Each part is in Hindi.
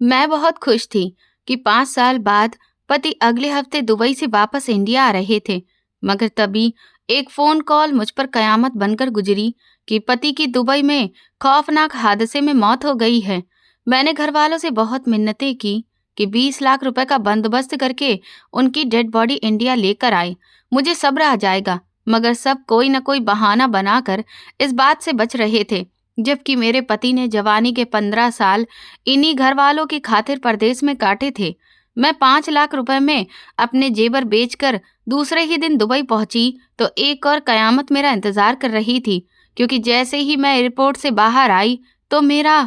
मैं बहुत खुश थी कि 5 साल बाद पति अगले हफ्ते दुबई से वापस इंडिया आ रहे थे। मगर तभी एक फोन कॉल मुझ पर कयामत बनकर गुजरी कि पति की दुबई में खौफनाक हादसे में मौत हो गई है। मैंने घर वालों से बहुत मिन्नतें की कि 20 लाख रुपए का बंदोबस्त करके उनकी डेड बॉडी इंडिया लेकर आए। मुझे सब्र आ जाएगा, मगर सब कोई न कोई बहाना बनाकर इस बात से बच रहे थे। जबकि मेरे पति ने जवानी के 15 साल इन्हीं घर वालों की खातिर परदेश में काटे थे। मैं 5 लाख रुपए में अपने जेवर बेचकर दूसरे ही दिन दुबई पहुंची तो एक और कयामत मेरा इंतजार कर रही थी, क्योंकि जैसे ही मैं एयरपोर्ट से बाहर आई तो मेरा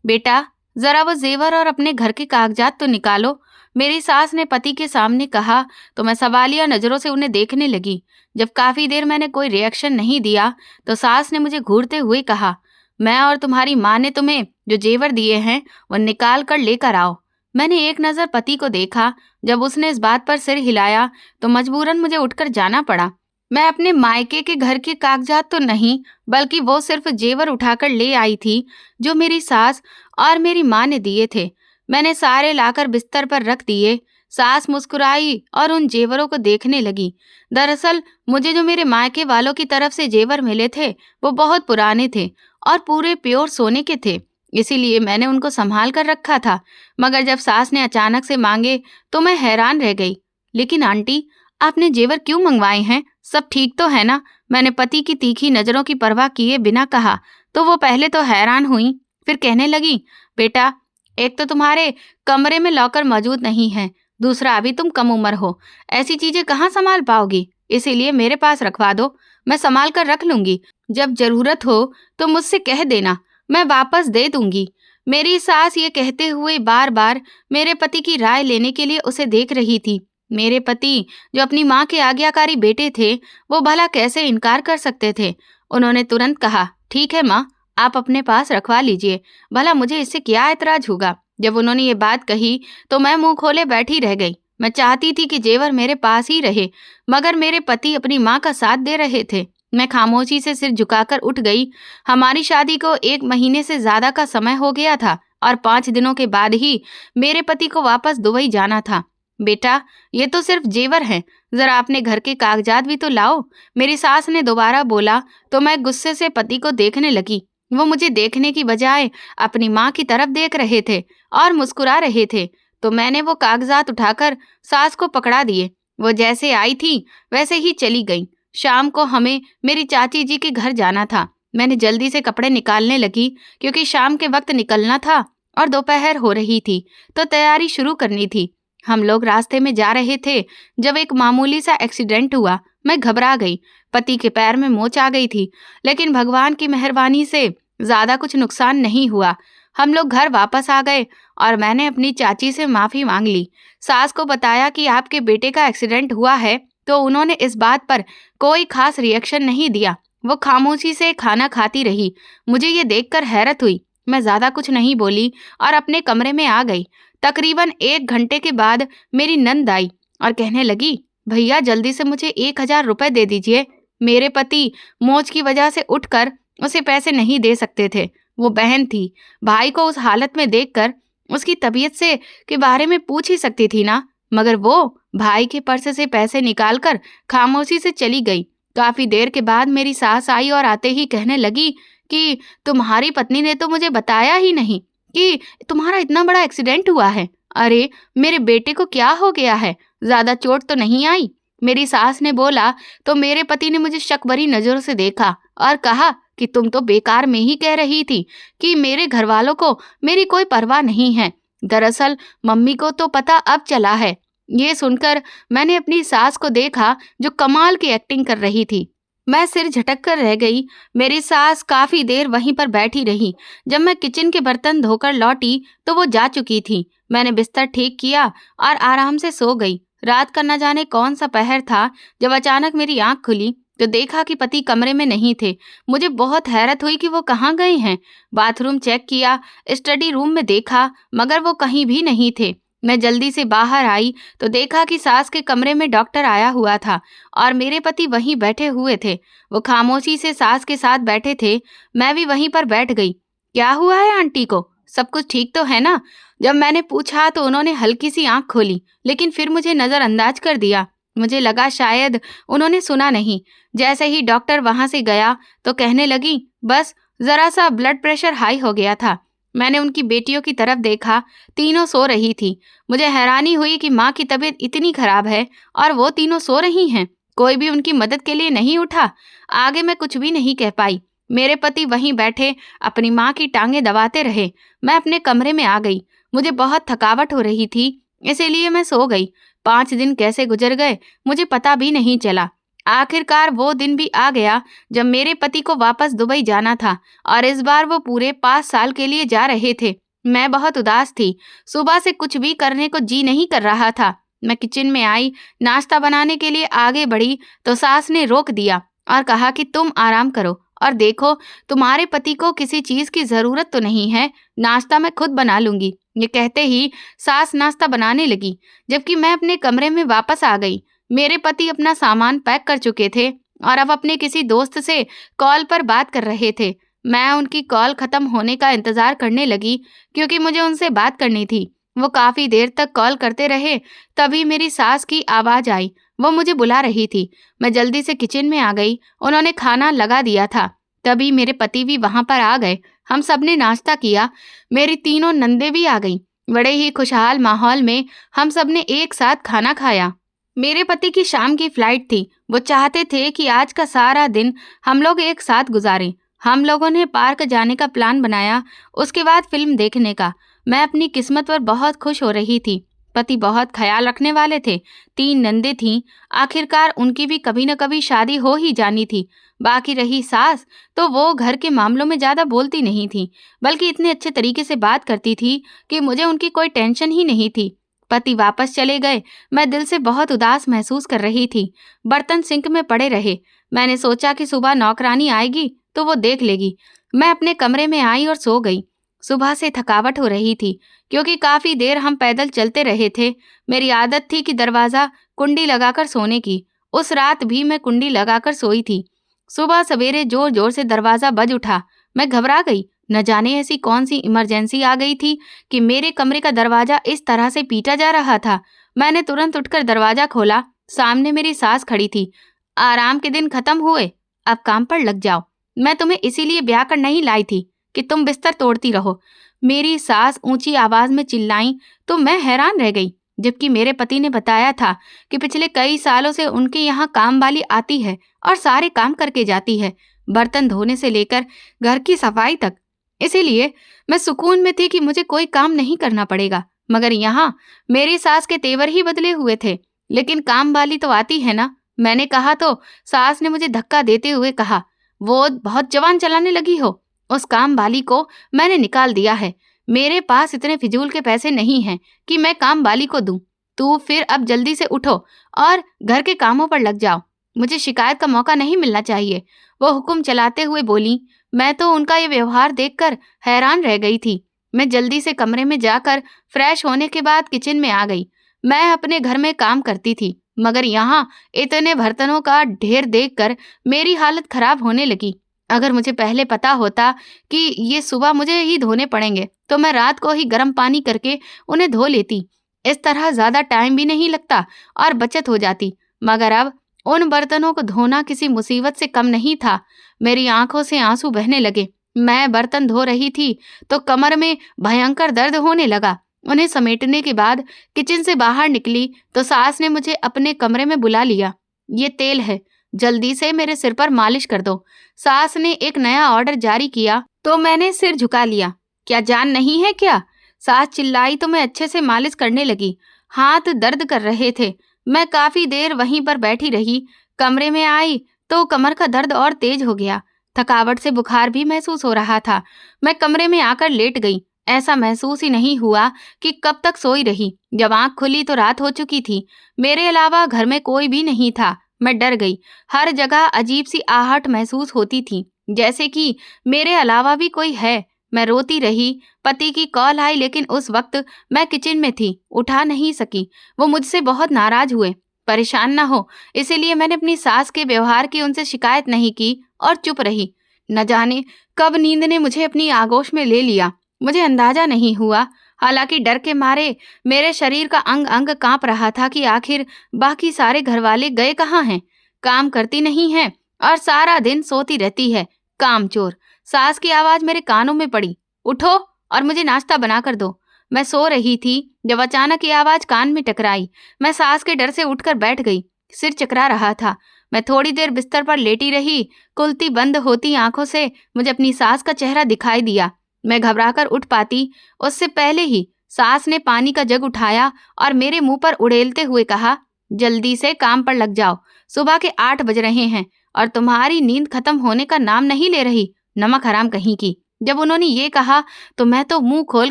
बेटा, जरा वो जेवर और अपने घर के कागजात तो निकालो, मेरी सास ने पति के सामने कहा। तो मैं सवालिया नजरों से उन्हें देखने लगी। जब काफी देर मैंने कोई रिएक्शन नहीं दिया तो सास ने मुझे घूरते हुए कहा, मैं और तुम्हारी माँ ने तुम्हें जो जेवर दिए हैं वो निकाल कर लेकर आओ। मैंने एक नजर पति को देखा। जब उसने इस बात पर सिर हिलाया तो मजबूरन मुझे उठकर जाना पड़ा। मैं अपने मायके के घर के कागजात तो नहीं, बल्कि वो सिर्फ जेवर उठाकर ले आई थी जो मेरी सास और मेरी माँ ने दिए थे। मैंने सारे लाकर बिस्तर पर रख दिए। सास मुस्कुराई और उन जेवरों को देखने लगी। दरअसल मुझे जो मेरे मायके वालों की तरफ से जेवर मिले थे वो बहुत पुराने थे और पूरे प्योर सोने के थे, इसीलिए मैंने उनको संभाल कर रखा था। मगर जब सास ने अचानक से मांगे तो मैं हैरान रह गई। लेकिन आंटी, आपने जेवर क्यों मंगवाए हैं? सब ठीक तो है ना? मैंने पति की तीखी नजरों की परवाह किए बिना कहा। तो वो पहले तो हैरान हुई, फिर कहने लगी, बेटा, एक तो तुम्हारे कमरे में लॉकर मौजूद नहीं है, दूसरा अभी तुम कम उम्र हो, ऐसी चीजें कहाँ संभाल पाओगी? इसीलिए मेरे पास रखवा दो, मैं संभाल कर रख लूंगी। जब जरूरत हो तो मुझसे कह देना, मैं वापस दे दूंगी। मेरी सास ये कहते हुए बार बार मेरे पति की राय लेने के लिए उसे देख रही थी। मेरे पति, जो अपनी माँ के आज्ञाकारी बेटे थे, वो भला कैसे इनकार कर सकते थे? उन्होंने तुरंत कहा, ठीक है माँ, आप अपने पास रखवा लीजिए, भला मुझे इससे क्या ऐतराज होगा। जब उन्होंने ये बात कही तो मैं मुंह खोले बैठी रह गई। मैं चाहती थी कि जेवर मेरे पास ही रहे, मगर मेरे पति अपनी माँ का साथ दे रहे थे। मैं खामोशी से सिर झुकाकर उठ गई। हमारी शादी को 1 महीने से ज्यादा का समय हो गया था और 5 दिनों के बाद ही मेरे पति को वापस दुबई जाना था। बेटा, ये तो सिर्फ जेवर हैं, जरा अपने घर के कागजात भी तो लाओ, मेरी सास ने दोबारा बोला। तो मैं गुस्से से पति को देखने लगी। वो मुझे देखने की बजाय अपनी माँ की तरफ देख रहे थे और मुस्कुरा रहे थे। तो मैंने वो कागजात उठाकर सास को पकड़ा दिए। वो जैसे आई थी वैसे ही चली गई। शाम को हमें मेरी चाची जी के घर जाना था। मैंने जल्दी से कपड़े निकालने लगी, क्योंकि शाम के वक्त निकलना था और दोपहर हो रही थी तो तैयारी शुरू करनी थी। हम लोग रास्ते में जा रहे थे जब एक मामूली सा एक्सीडेंट हुआ। मैं घबरा गई। पति के पैर में मोच आ गई थी, लेकिन भगवान की मेहरबानी से ज्यादा कुछ नुकसान नहीं हुआ। हम लोग घर वापस आ गए और मैंने अपनी चाची से माफी मांग ली। सास को बताया कि आपके बेटे का एक्सीडेंट हुआ है, तो उन्होंने इस बात पर कोई खास रिएक्शन नहीं दिया। वो खामोशी से खाना खाती रही। मुझे ये देखकर हैरत हुई। मैं ज्यादा कुछ नहीं बोली और अपने कमरे में आ गई। तकरीबन 1 घंटे के बाद मेरी नंद आई और कहने लगी, भैया जल्दी से मुझे 1,000 रुपए दे दीजिए। मेरे पति मोच की वजह से उठकर उसे पैसे नहीं दे सकते थे। वो बहन थी, भाई को उस हालत में देखकर उसकी तबीयत से के बारे में पूछ ही सकती थी ना। मगर वो भाई के पर्स से पैसे निकालकर खामोशी से चली गई। काफी देर के बाद मेरी सास आई और आते ही कहने लगी कि तुम्हारी पत्नी ने तो मुझे बताया ही नहीं कि तुम्हारा इतना बड़ा एक्सीडेंट हुआ है। अरे, मेरे बेटे को क्या हो गया है? ज्यादा चोट तो नहीं आई? मेरी सास ने बोला तो मेरे पति ने मुझे शक भरी नजरों से देखा और कहा कि तुम तो बेकार में ही कह रही थी कि मेरे घर वालों को मेरी कोई परवाह नहीं है। दरअसल मम्मी को तो पता अब चला है। ये सुनकर मैंने अपनी सास को देखा, जो कमाल की एक्टिंग कर रही थी। मैं सिर झटक कर रह गई। मेरी सास काफी देर वहीं पर बैठी रही। जब मैं किचन के बर्तन धोकर लौटी तो वो जा चुकी थी। मैंने बिस्तर ठीक किया और आराम से सो गई। रात का न जाने कौन सा पहर था, जब अचानक मेरी आंख खुली तो देखा कि पति कमरे में नहीं थे। मुझे बहुत हैरत हुई कि वो कहाँ गए हैं। बाथरूम चेक किया, स्टडी रूम में देखा, मगर वो कहीं भी नहीं थे। मैं जल्दी से बाहर आई तो देखा कि सास के कमरे में डॉक्टर आया हुआ था और मेरे पति वहीं बैठे हुए थे। वो खामोशी से सास के साथ बैठे थे। मैं भी वहीं पर बैठ गई। क्या हुआ है आंटी को? सब कुछ ठीक तो है ना? जब मैंने पूछा तो उन्होंने हल्की सी आंख खोली, लेकिन फिर मुझे नजरअंदाज कर दिया। मुझे लगा शायद उन्होंने सुना नहीं। जैसे ही डॉक्टर वहां से गया तो कहने लगी, बस जरा सा ब्लड प्रेशर हाई हो गया था। मैंने उनकी बेटियों की तरफ देखा, तीनों सो रही थी। मुझे हैरानी हुई कि माँ की तबीयत इतनी खराब है और वो तीनों सो रही हैं। कोई भी उनकी मदद के लिए नहीं उठा। आगे मैं कुछ भी नहीं कह पाई। मेरे पति वहीं बैठे अपनी माँ की टांगें दबाते रहे। मैं अपने कमरे में आ गई। मुझे बहुत थकावट हो रही थी, इसीलिए मैं सो गई। 5 दिन कैसे गुजर गए मुझे पता भी नहीं चला। आखिरकार वो दिन भी आ गया जब मेरे पति को वापस दुबई जाना था, और इस बार वो पूरे 5 साल के लिए जा रहे थे। मैं बहुत उदास थी। सुबह से कुछ भी करने को जी नहीं कर रहा था। मैं किचन में आई, नाश्ता बनाने के लिए आगे बढ़ी तो सास ने रोक दिया और कहा कि तुम आराम करो और देखो, तुम्हारे पति को किसी चीज की जरूरत तो नहीं है, नाश्ता मैं खुद बना लूंगी। ये कहते ही सास नाश्ता बनाने लगी, जबकि मैं अपने कमरे में वापस आ गई। मेरे पति अपना सामान पैक कर चुके थे और अब अपने किसी दोस्त से कॉल पर बात कर रहे थे। मैं उनकी कॉल खत्म होने का इंतजार करने लगी, क्योंकि मुझे उनसे बात करनी थी। वो काफी देर तक कॉल करते रहे। तभी मेरी सास की आवाज आई। वो मुझे बुला रही थी। मैं जल्दी से किचन में आ गई। उन्होंने खाना लगा दिया था। तभी मेरे पति भी वहां पर आ गए। हम सबने नाश्ता किया। मेरी तीनों नंदे भी आ गईं। बड़े ही खुशहाल माहौल में हम सबने एक साथ खाना खाया। मेरे पति की शाम की फ्लाइट थी। वो चाहते थे कि आज का सारा दिन हम लोग एक साथ गुजारें। हम लोगों ने पार्क जाने का प्लान बनाया, उसके बाद फिल्म देखने का। मैं अपनी किस्मत पर बहुत खुश हो रही थी। पति बहुत ख्याल रखने वाले थे। 3 नंदे थीं। आखिरकार उनकी भी कभी न कभी शादी हो ही जानी थी। बाकी रही सास, तो वो घर के मामलों में ज्यादा बोलती नहीं थी, बल्कि इतने अच्छे तरीके से बात करती थी कि मुझे उनकी कोई टेंशन ही नहीं थी। पति वापस चले गए। मैं दिल से बहुत उदास महसूस कर रही थी। बर्तन सिंक में पड़े रहे। मैंने सोचा कि सुबह नौकरानी आएगी तो वो देख लेगी। मैं अपने कमरे में आई और सो गई। सुबह से थकावट हो रही थी, क्योंकि काफी देर हम पैदल चलते रहे थे। मेरी आदत थी कि दरवाजा कुंडी लगाकर सोने की। उस रात भी मैं कुंडी लगाकर सोई थी। सुबह सवेरे जोर जोर से दरवाजा बज उठा। मैं घबरा गई। न जाने ऐसी कौन सी इमरजेंसी आ गई थी कि मेरे कमरे का दरवाजा इस तरह से पीटा जा रहा था। मैंने तुरंत उठकर दरवाजा खोला। सामने मेरी सास खड़ी थी। आराम के दिन खत्म हुए, अब काम पर लग जाओ। मैं तुम्हें इसीलिए ब्याह कर नहीं लाई थी कि तुम बिस्तर तोड़ती रहो, मेरी सास ऊंची आवाज में चिल्लाई। तो मैं हैरान रह गई, जबकि मेरे पति ने बताया था कि पिछले कई सालों से उनके यहाँ काम वाली आती है और सारे काम करके जाती है, बर्तन धोने से लेकर घर की सफाई तक। इसीलिए मैं सुकून में थी कि मुझे कोई काम नहीं करना पड़ेगा। मगर यहाँ मेरी सास के तेवर ही बदले हुए थे। लेकिन काम वाली तो आती है ना, मैंने कहा तो सास ने मुझे धक्का देते हुए कहा, वो बहुत जवान चलाने लगी हो। उस काम वाली को मैंने निकाल दिया है। मेरे पास इतने फिजूल के पैसे नहीं हैं कि मैं काम वाली को दूं। तू फिर अब जल्दी से उठो और घर के कामों पर लग जाओ। मुझे शिकायत का मौका नहीं मिलना चाहिए। वो हुक्म चलाते हुए बोली। मैं तो उनका ये व्यवहार देखकर हैरान रह गई थी। मैं जल्दी से कमरे में जाकर फ्रेश होने के बाद किचन में आ गई। मैं अपने घर में काम करती थी, मगर यहाँ इतने बर्तनों का ढेर देखकर मेरी हालत खराब होने लगी। अगर मुझे पहले पता होता कि ये सुबह मुझे ही धोने पड़ेंगे तो मैं रात को ही गर्म पानी करके उन्हें धो लेती। इस तरह ज्यादा टाइम भी नहीं लगता और बचत हो जाती। मगर अब उन बर्तनों को धोना किसी मुसीबत से कम नहीं था। मेरी आंखों से आंसू बहने लगे। मैं बर्तन धो रही थी तो कमर में भयंकर दर्द होने लगा। उन्हें समेटने के बाद किचन से बाहर निकली तो सास ने मुझे अपने कमरे में बुला लिया। ये तेल है, जल्दी से मेरे सिर पर मालिश कर दो। सास ने एक नया ऑर्डर जारी किया तो मैंने सिर झुका लिया। क्या जान नहीं है क्या? सास चिल्लाई तो मैं अच्छे से मालिश करने लगी। हाथ दर्द कर रहे थे। मैं काफी देर वहीं पर बैठी रही। कमरे में आई तो कमर का दर्द और तेज हो गया। थकावट से बुखार भी महसूस हो रहा था। मैं कमरे में आकर लेट गई। ऐसा महसूस ही नहीं हुआ कि कब तक सोई रही। जब आंख खुली तो रात हो चुकी थी। मेरे अलावा घर में कोई भी नहीं था। मैं डर गई। हर जगह अजीब सी आहट महसूस होती थी, जैसे कि मेरे अलावा भी कोई है। मैं रोती रही। पति की कॉल आई, लेकिन उस वक्त मैं किचन में थी, उठा नहीं सकी। वो मुझसे बहुत नाराज हुए। परेशान ना हो इसीलिए मैंने अपनी सास के व्यवहार की उनसे शिकायत नहीं की और चुप रही। न जाने कब नींद ने मुझे अपनी आगोश में ले लिया। मुझे अंदाजा नहीं हुआ। हालांकि डर के मारे मेरे शरीर का अंग अंग कांप रहा था कि आखिर बाकी सारे घरवाले गए कहाँ हैं। काम करती नहीं है और सारा दिन सोती रहती है, कामचोर। सास की आवाज मेरे कानों में पड़ी, उठो और मुझे नाश्ता बना कर दो। मैं सो रही थी जब अचानक ये आवाज कान में टकराई। मैं सास के डर से उठकर बैठ गई। सिर चकरा रहा था। मैं थोड़ी देर बिस्तर पर लेटी रही। खुलती बंद होती आंखों से मुझे अपनी सास का चेहरा दिखाई दिया। मैं घबराकर उठ पाती उससे पहले ही सास ने पानी का जग उठाया और मेरे मुंह पर उड़ेलते हुए कहा, जल्दी से काम पर लग जाओ। सुबह के 8 बज रहे हैं और तुम्हारी नींद खत्म होने का नाम नहीं ले रही, नमक हराम कहीं की। जब उन्होंने ये कहा तो मैं तो मुंह खोल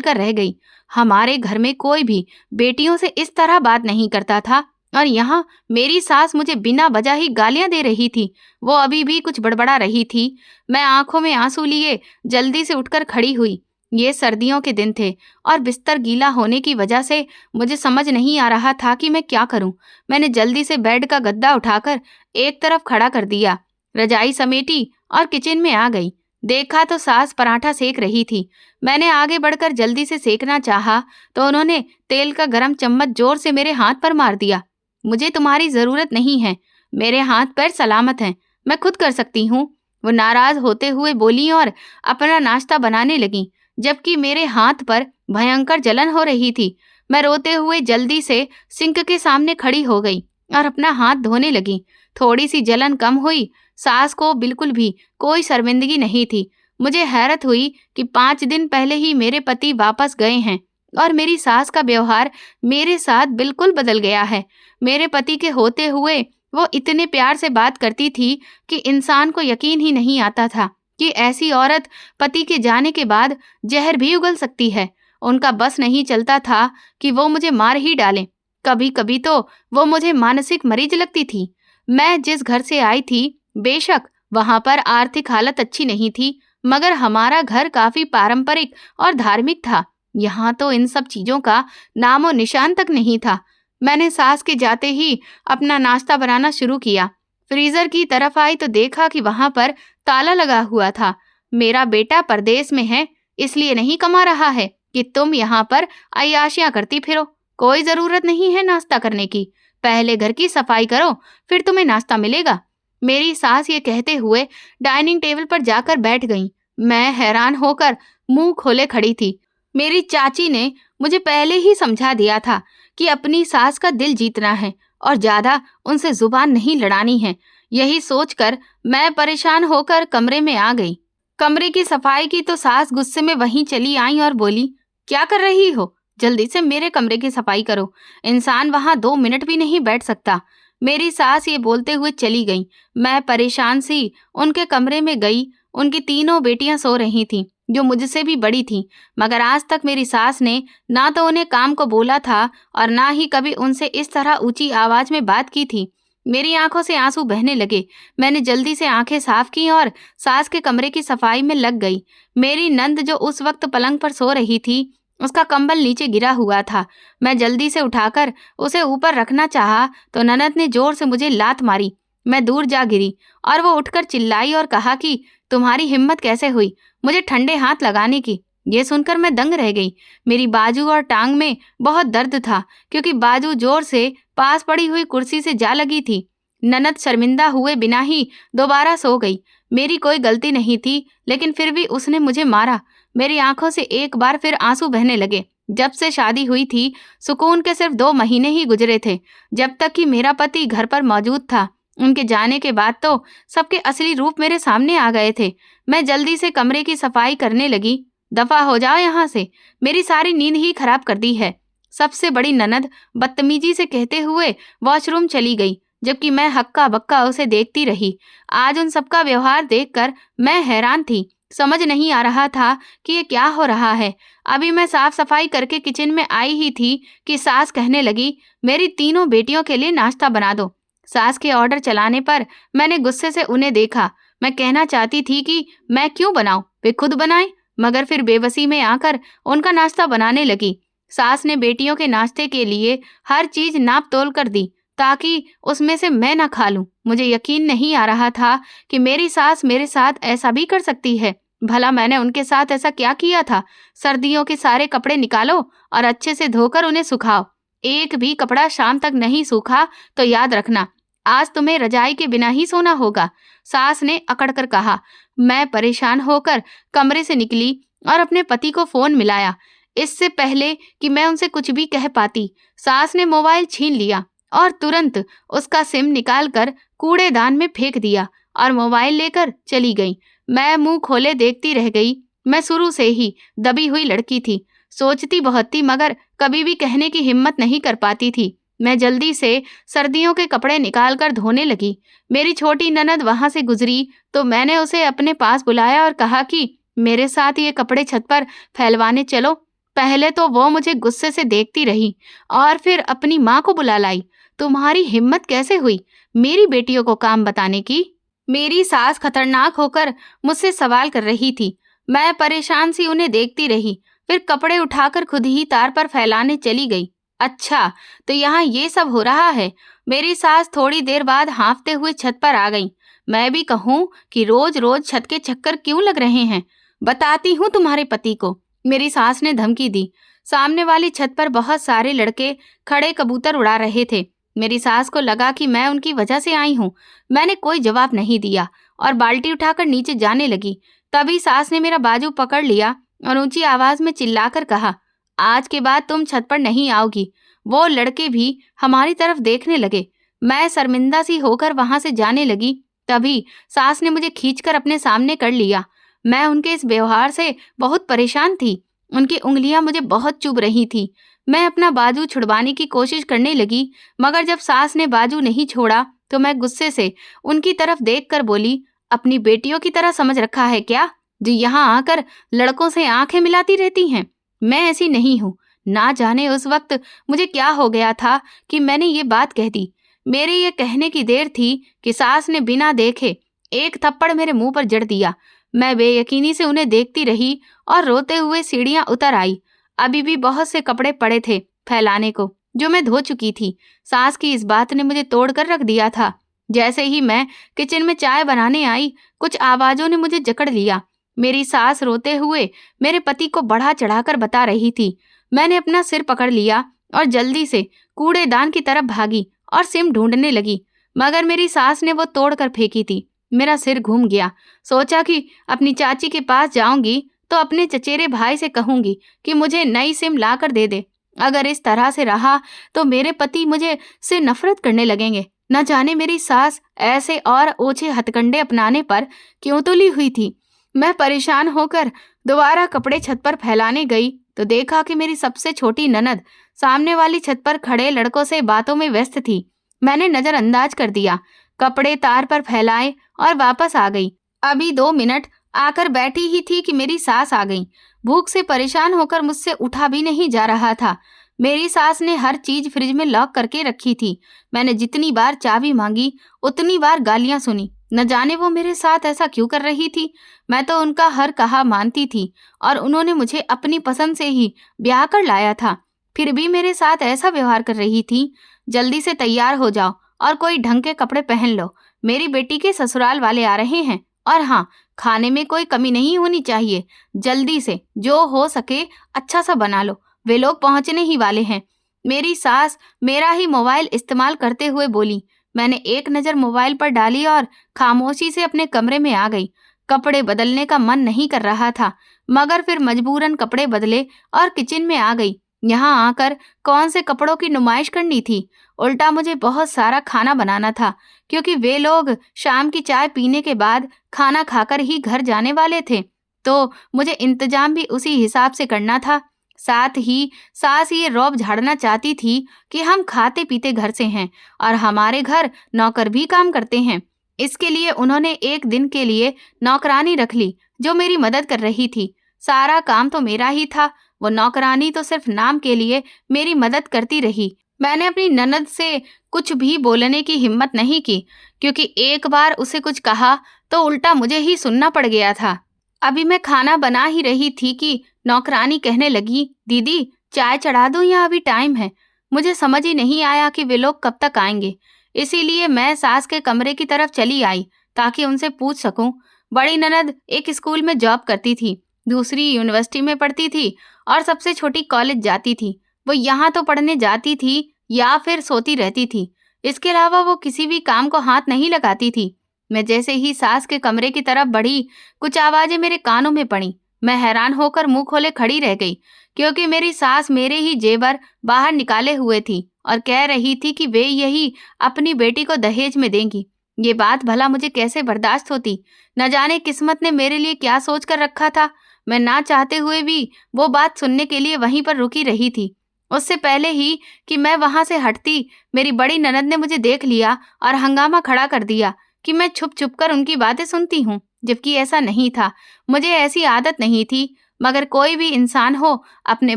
कर रह गई। हमारे घर में कोई भी बेटियों से इस तरह बात नहीं करता था और यहाँ मेरी सास मुझे बिना वजह ही गालियां दे रही थी। वो अभी भी कुछ बड़बड़ा रही थी। मैं आंखों में आंसू लिए जल्दी से उठकर खड़ी हुई। ये सर्दियों के दिन थे और बिस्तर गीला होने की वजह से मुझे समझ नहीं आ रहा था कि मैं क्या करूं। मैंने जल्दी से बेड का गद्दा उठाकर एक तरफ खड़ा कर दिया, रजाई समेटी और किचन में आ गई। देखा तो सास पराठा सेक रही थी। मैंने आगे बढ़कर जल्दी से सेकना चाहा तो उन्होंने तेल का गरम चम्मच जोर से मेरे हाथ पर मार दिया। मुझे तुम्हारी जरूरत नहीं है, मेरे हाथ पैर सलामत हैं, मैं खुद कर सकती हूँ। वो नाराज होते हुए बोली और अपना नाश्ता बनाने लगी, जबकि मेरे हाथ पर भयंकर जलन हो रही थी। मैं रोते हुए जल्दी से सिंक के सामने खड़ी हो गई और अपना हाथ धोने लगी। थोड़ी सी जलन कम हुई। सास को बिल्कुल भी कोई शर्मिंदगी नहीं थी। मुझे हैरत हुई कि 5 दिन पहले ही मेरे पति वापस गए हैं और मेरी सास का व्यवहार मेरे साथ बिल्कुल बदल गया है। मेरे पति के होते हुए वो इतने प्यार से बात करती थी कि इंसान को यकीन ही नहीं आता था कि ऐसी औरत पति के जाने के बाद जहर भी उगल सकती है। उनका बस नहीं चलता था कि वो मुझे मार ही डालें। कभी कभी तो वो मुझे मानसिक मरीज लगती थी। मैं जिस घर से आई थी, बेशक वहां पर आर्थिक हालत अच्छी नहीं थी, मगर हमारा घर काफी पारंपरिक और धार्मिक था। यहाँ तो इन सब चीजों का नामो निशान तक नहीं था। मैंने सास के जाते ही अपना नाश्ता बनाना शुरू किया। फ्रीजर की तरफ आई तो देखा कि वहां पर ताला लगा हुआ था। मेरा बेटा परदेश में है, इसलिए नहीं कमा रहा है कि तुम यहाँ पर अय्याशियां करती फिरो। कोई जरूरत नहीं है नाश्ता करने की, पहले घर की सफाई करो, फिर तुम्हें नाश्ता मिलेगा। मेरी सास ये कहते हुए डाइनिंग टेबल पर जाकर बैठ गईं। मैं हैरान होकर मुंह खोले खड़ी थी। मेरी चाची ने मुझे पहले ही समझा दिया था कि अपनी सास का दिल जीतना है और ज्यादा उनसे जुबान नहीं लड़ानी है। यही सोचकर मैं परेशान होकर कमरे में आ गई। कमरे की सफाई की तो सास गुस्से में वहीं चली आई और बोली, क्या कर रही हो? जल्दी से मेरे कमरे की सफाई करो। इंसान वहां 2 मिनट भी नहीं बैठ सकता। मेरी सास ये बोलते हुए चली गई। मैं परेशान सी उनके कमरे में गई। उनकी तीनों बेटियां सो रही थीं, जो मुझसे भी बड़ी थीं, मगर आज तक मेरी सास ने ना तो उन्हें काम को बोला था और ना ही कभी उनसे इस तरह ऊंची आवाज में बात की थी। मेरी आंखों से आंसू बहने लगे। मैंने जल्दी से आंखें साफ की और सास के कमरे की सफाई में लग गई। मेरी नंद जो उस वक्त पलंग पर सो रही थी, उसका कंबल नीचे गिरा हुआ था। मैं जल्दी से उठाकर उसे ऊपर रखना चाहा तो ननद ने जोर से मुझे लात मारी। मैं दूर जा गिरी और वो उठकर चिल्लाई और कहा कि तुम्हारी हिम्मत कैसे हुई मुझे ठंडे हाथ लगाने की। ये सुनकर मैं दंग रह गई। मेरी बाजू और टांग में बहुत दर्द था, क्योंकि बाजू जोर से पास पड़ी हुई कुर्सी से जा लगी थी। ननद शर्मिंदा हुए बिना ही दोबारा सो गई। मेरी कोई गलती नहीं थी, लेकिन फिर भी उसने मुझे मारा। मेरी आंखों से एक बार फिर आंसू बहने लगे। जब से शादी हुई थी, सुकून के सिर्फ 2 महीने ही गुजरे थे, जब तक कि मेरा पति घर पर मौजूद था। उनके जाने के बाद तो सबके असली रूप मेरे सामने आ गए थे। मैं जल्दी से कमरे की सफाई करने लगी। दफा हो जाओ यहाँ से, मेरी सारी नींद ही खराब कर दी है, सबसे बड़ी ननद बदतमीजी से कहते हुए वॉशरूम चली गई, जबकि मैं हक्का बक्का उसे देखती रही। आज उन सबका व्यवहार देखकर मैं हैरान थी। समझ नहीं आ रहा था कि ये क्या हो रहा है। अभी मैं साफ सफाई करके किचन में आई ही थी कि सास कहने लगी, मेरी तीनों बेटियों के लिए नाश्ता बना दो। सास के ऑर्डर चलाने पर मैंने गुस्से से उन्हें देखा। मैं कहना चाहती थी कि मैं क्यों बनाऊं, वे खुद बनाएं, मगर फिर बेबसी में आकर उनका नाश्ता बनाने लगी। सास ने बेटियों के नाश्ते के लिए हर चीज नाप तोल कर दी, ताकि उसमें से मैं न खा लूं। मुझे यकीन नहीं आ रहा था कि मेरी सास मेरे साथ ऐसा भी कर सकती है। भला मैंने उनके साथ ऐसा क्या किया था? सर्दियों के सारे कपड़े निकालो और अच्छे से धोकर उन्हें सुखाओ। एक भी कपड़ा शाम तक नहीं सूखा तो याद रखना, आज तुम्हें रजाई के बिना ही सोना होगा, सास ने अकड़कर कहा। मैं परेशान होकर कमरे से निकली और अपने पति को फोन मिलाया। इससे पहले कि मैं उनसे कुछ भी कह पाती, सास ने मोबाइल छीन लिया और तुरंत उसका सिम निकालकर कूड़ेदान में फेंक दिया और मोबाइल लेकर चली गई। मैं मुंह खोले देखती रह गई। मैं शुरू से ही दबी हुई लड़की थी, सोचती बहुत थी मगर कभी भी कहने की हिम्मत नहीं कर पाती थी। मैं जल्दी से सर्दियों के कपड़े निकालकर धोने लगी। मेरी छोटी ननद वहां से गुजरी तो मैंने उसे अपने पास बुलाया और कहा कि मेरे साथ ये कपड़े छत पर फैलवाने चलो। पहले तो वो मुझे गुस्से से देखती रही और फिर अपनी माँ को बुला लाई। तुम्हारी हिम्मत कैसे हुई मेरी बेटियों को काम बताने की? मेरी सास खतरनाक होकर मुझसे सवाल कर रही थी। मैं परेशान सी उन्हें देखती रही, फिर कपड़े उठाकर खुद ही तार पर फैलाने चली गई। अच्छा, तो यहाँ ये सब हो रहा है? मेरी सास थोड़ी देर बाद हाँफते हुए छत पर आ गई। मैं भी कहूँ कि रोज रोज छत के चक्कर क्यों लग रहे हैं? बताती हूँ तुम्हारे पति को, मेरी सास ने धमकी दी। सामने वाली छत पर बहुत सारे लड़के खड़े कबूतर उड़ा रहे थे। मेरी सास को लगा कि मैं उनकी वजह से आई हूँ। मैंने कोई जवाब नहीं दिया और बाल्टी उठाकर नीचे जाने लगी। तभी सास ने मेरा बाजू पकड़ लिया और ऊंची आवाज में चिल्लाकर कहा, आज के बाद तुम छत पर नहीं आओगी। वो लड़के भी हमारी तरफ देखने लगे। मैं शर्मिंदा सी होकर वहां से जाने लगी। तभी सास ने मुझे खींचकर अपने सामने कर लिया। मैं उनके इस व्यवहार से बहुत परेशान थी। उनकी उंगलियां मुझे बहुत चुभ रही थी। मैं अपना बाजू छुड़वाने की कोशिश करने लगी, मगर जब सास ने बाजू नहीं छोड़ा तो मैं गुस्से से उनकी तरफ देखकर बोली, अपनी बेटियों की तरह समझ रखा है क्या, जो यहाँ आकर लड़कों से आंखें मिलाती रहती हैं? मैं ऐसी नहीं हूँ। ना जाने उस वक्त मुझे क्या हो गया था कि मैंने ये बात कह दी। मेरे ये कहने की देर थी कि सास ने बिना देखे एक थप्पड़ मेरे मुंह पर जड़ दिया। मैं बेयकीनी से उन्हें देखती रही और रोते हुए सीढ़ियां उतर आई। अभी भी बहुत से कपड़े पड़े थे फैलाने को, जो मैं धो चुकी थी। सास की इस बात ने मुझे तोड़कर रख दिया था। जैसे ही मैं किचन में चाय बनाने आई, कुछ आवाजों ने मुझे जकड़ लिया। मेरी सास रोते हुए मेरे पति को बढ़ा चढ़ाकर बता रही थी। मैंने अपना सिर पकड़ लिया और जल्दी से कूड़ेदान की तरफ भागी और सिम ढूंढने लगी, मगर मेरी सास ने वो तोड़कर फेंकी थी। मेरा सिर घूम गया। सोचा कि अपनी चाची के पास जाऊंगी तो अपने चचेरे भाई से कहूंगी कि मुझे नई सिम ला कर दे दे। अगर इस तरह से रहा तो मेरे पति मुझे से नफरत करने लगेंगे। न जाने मेरी सास ऐसे और ओछे हथकंडे अपनाने पर क्यों तुली हुई थी। मैं परेशान होकर दोबारा कपड़े छत पर फैलाने गई तो देखा कि मेरी सबसे छोटी ननद सामने वाली छत पर खड़े लड़कों से बातों में व्यस्त थी। मैंने नजरअंदाज कर दिया, कपड़े तार पर फैलाए और वापस आ गई। अभी 2 मिनट आकर बैठी ही थी कि मेरी सास आ गई। भूख से परेशान होकर मुझसे उठा भी नहीं जा रहा था। मेरी सास ने हर चीज फ्रिज में लॉक करके रखी थी। मैंने जितनी बार चाबी मांगी उतनी बार गालियां सुनी। न जाने वो मेरे साथ ऐसा क्यों कर रही थी। मैं तो उनका हर कहा मानती थी और उन्होंने मुझे अपनी पसंद से ही ब्याह कर लाया था, फिर भी मेरे साथ ऐसा व्यवहार कर रही थी। जल्दी से तैयार हो जाओ और कोई ढंग के कपड़े पहन लो। मेरी बेटी के ससुराल वाले आ रहे हैं और हाँ, खाने में कोई कमी नहीं होनी चाहिए। जल्दी से जो हो सके अच्छा सा बना लो, वे लोग पहुंचने ही वाले हैं। मेरी सास मेरा ही मोबाइल इस्तेमाल करते हुए बोली। मैंने एक नज़र मोबाइल पर डाली और खामोशी से अपने कमरे में आ गई। कपड़े बदलने का मन नहीं कर रहा था, मगर फिर मजबूरन कपड़े बदले और किचन में आ गई। यहाँ आकर कौन से कपड़ों की नुमाइश करनी थी, उल्टा मुझे बहुत सारा खाना बनाना था, क्योंकि वे लोग शाम की चाय पीने के बाद खाना खाकर ही घर जाने वाले थे, तो मुझे इंतजाम भी उसी हिसाब से करना था। साथ ही सास ये रौब झाड़ना चाहती थी कि हम खाते पीते घर से हैं और हमारे घर नौकर भी काम करते हैं। इसके लिए उन्होंने एक दिन के लिए नौकरानी रख ली जो मेरी मदद कर रही थी। सारा काम तो मेरा ही था, वो नौकरानी तो सिर्फ नाम के लिए मेरी मदद करती रही। मैंने अपनी ननद से कुछ भी बोलने की हिम्मत नहीं की, क्योंकि एक बार उसे कुछ कहा तो उल्टा मुझे ही सुनना पड़ गया था। अभी मैं खाना बना ही रही थी कि नौकरानी कहने लगी, दीदी चाय चढ़ा दूं या अभी टाइम है? मुझे समझ ही नहीं आया कि वे लोग कब तक आएंगे, इसीलिए मैं सास के कमरे की तरफ चली आई ताकि उनसे पूछ सकूं। बड़ी ननद एक स्कूल में जॉब करती थी, दूसरी यूनिवर्सिटी में पढ़ती थी और सबसे छोटी कॉलेज जाती थी। वो यहाँ तो पढ़ने जाती थी या फिर सोती रहती थी। इसके अलावा वो किसी भी काम को हाथ नहीं लगाती थी। मैं जैसे ही सास के कमरे की तरफ बढ़ी, कुछ आवाजें मेरे कानों में पड़ी। मैं हैरान होकर मुंह खोले खड़ी रह गई, क्योंकि मेरी सास मेरे ही जेवर बाहर निकाले हुए थी और कह रही थी कि वे यही अपनी बेटी को दहेज में देंगी। ये बात भला मुझे कैसे बर्दाश्त होती? न जाने किस्मत ने मेरे लिए क्या सोच कर रखा था। मैं ना चाहते हुए भी वो बात सुनने के लिए वहीं पर रुकी रही थी। उससे पहले ही कि मैं वहां से हटती, मेरी बड़ी ननद ने मुझे देख लिया और हंगामा खड़ा कर दिया कि मैं छुप छुप कर उनकी बातें सुनती हूँ, जबकि ऐसा नहीं था। मुझे ऐसी आदत नहीं थी, मगर कोई भी इंसान हो अपने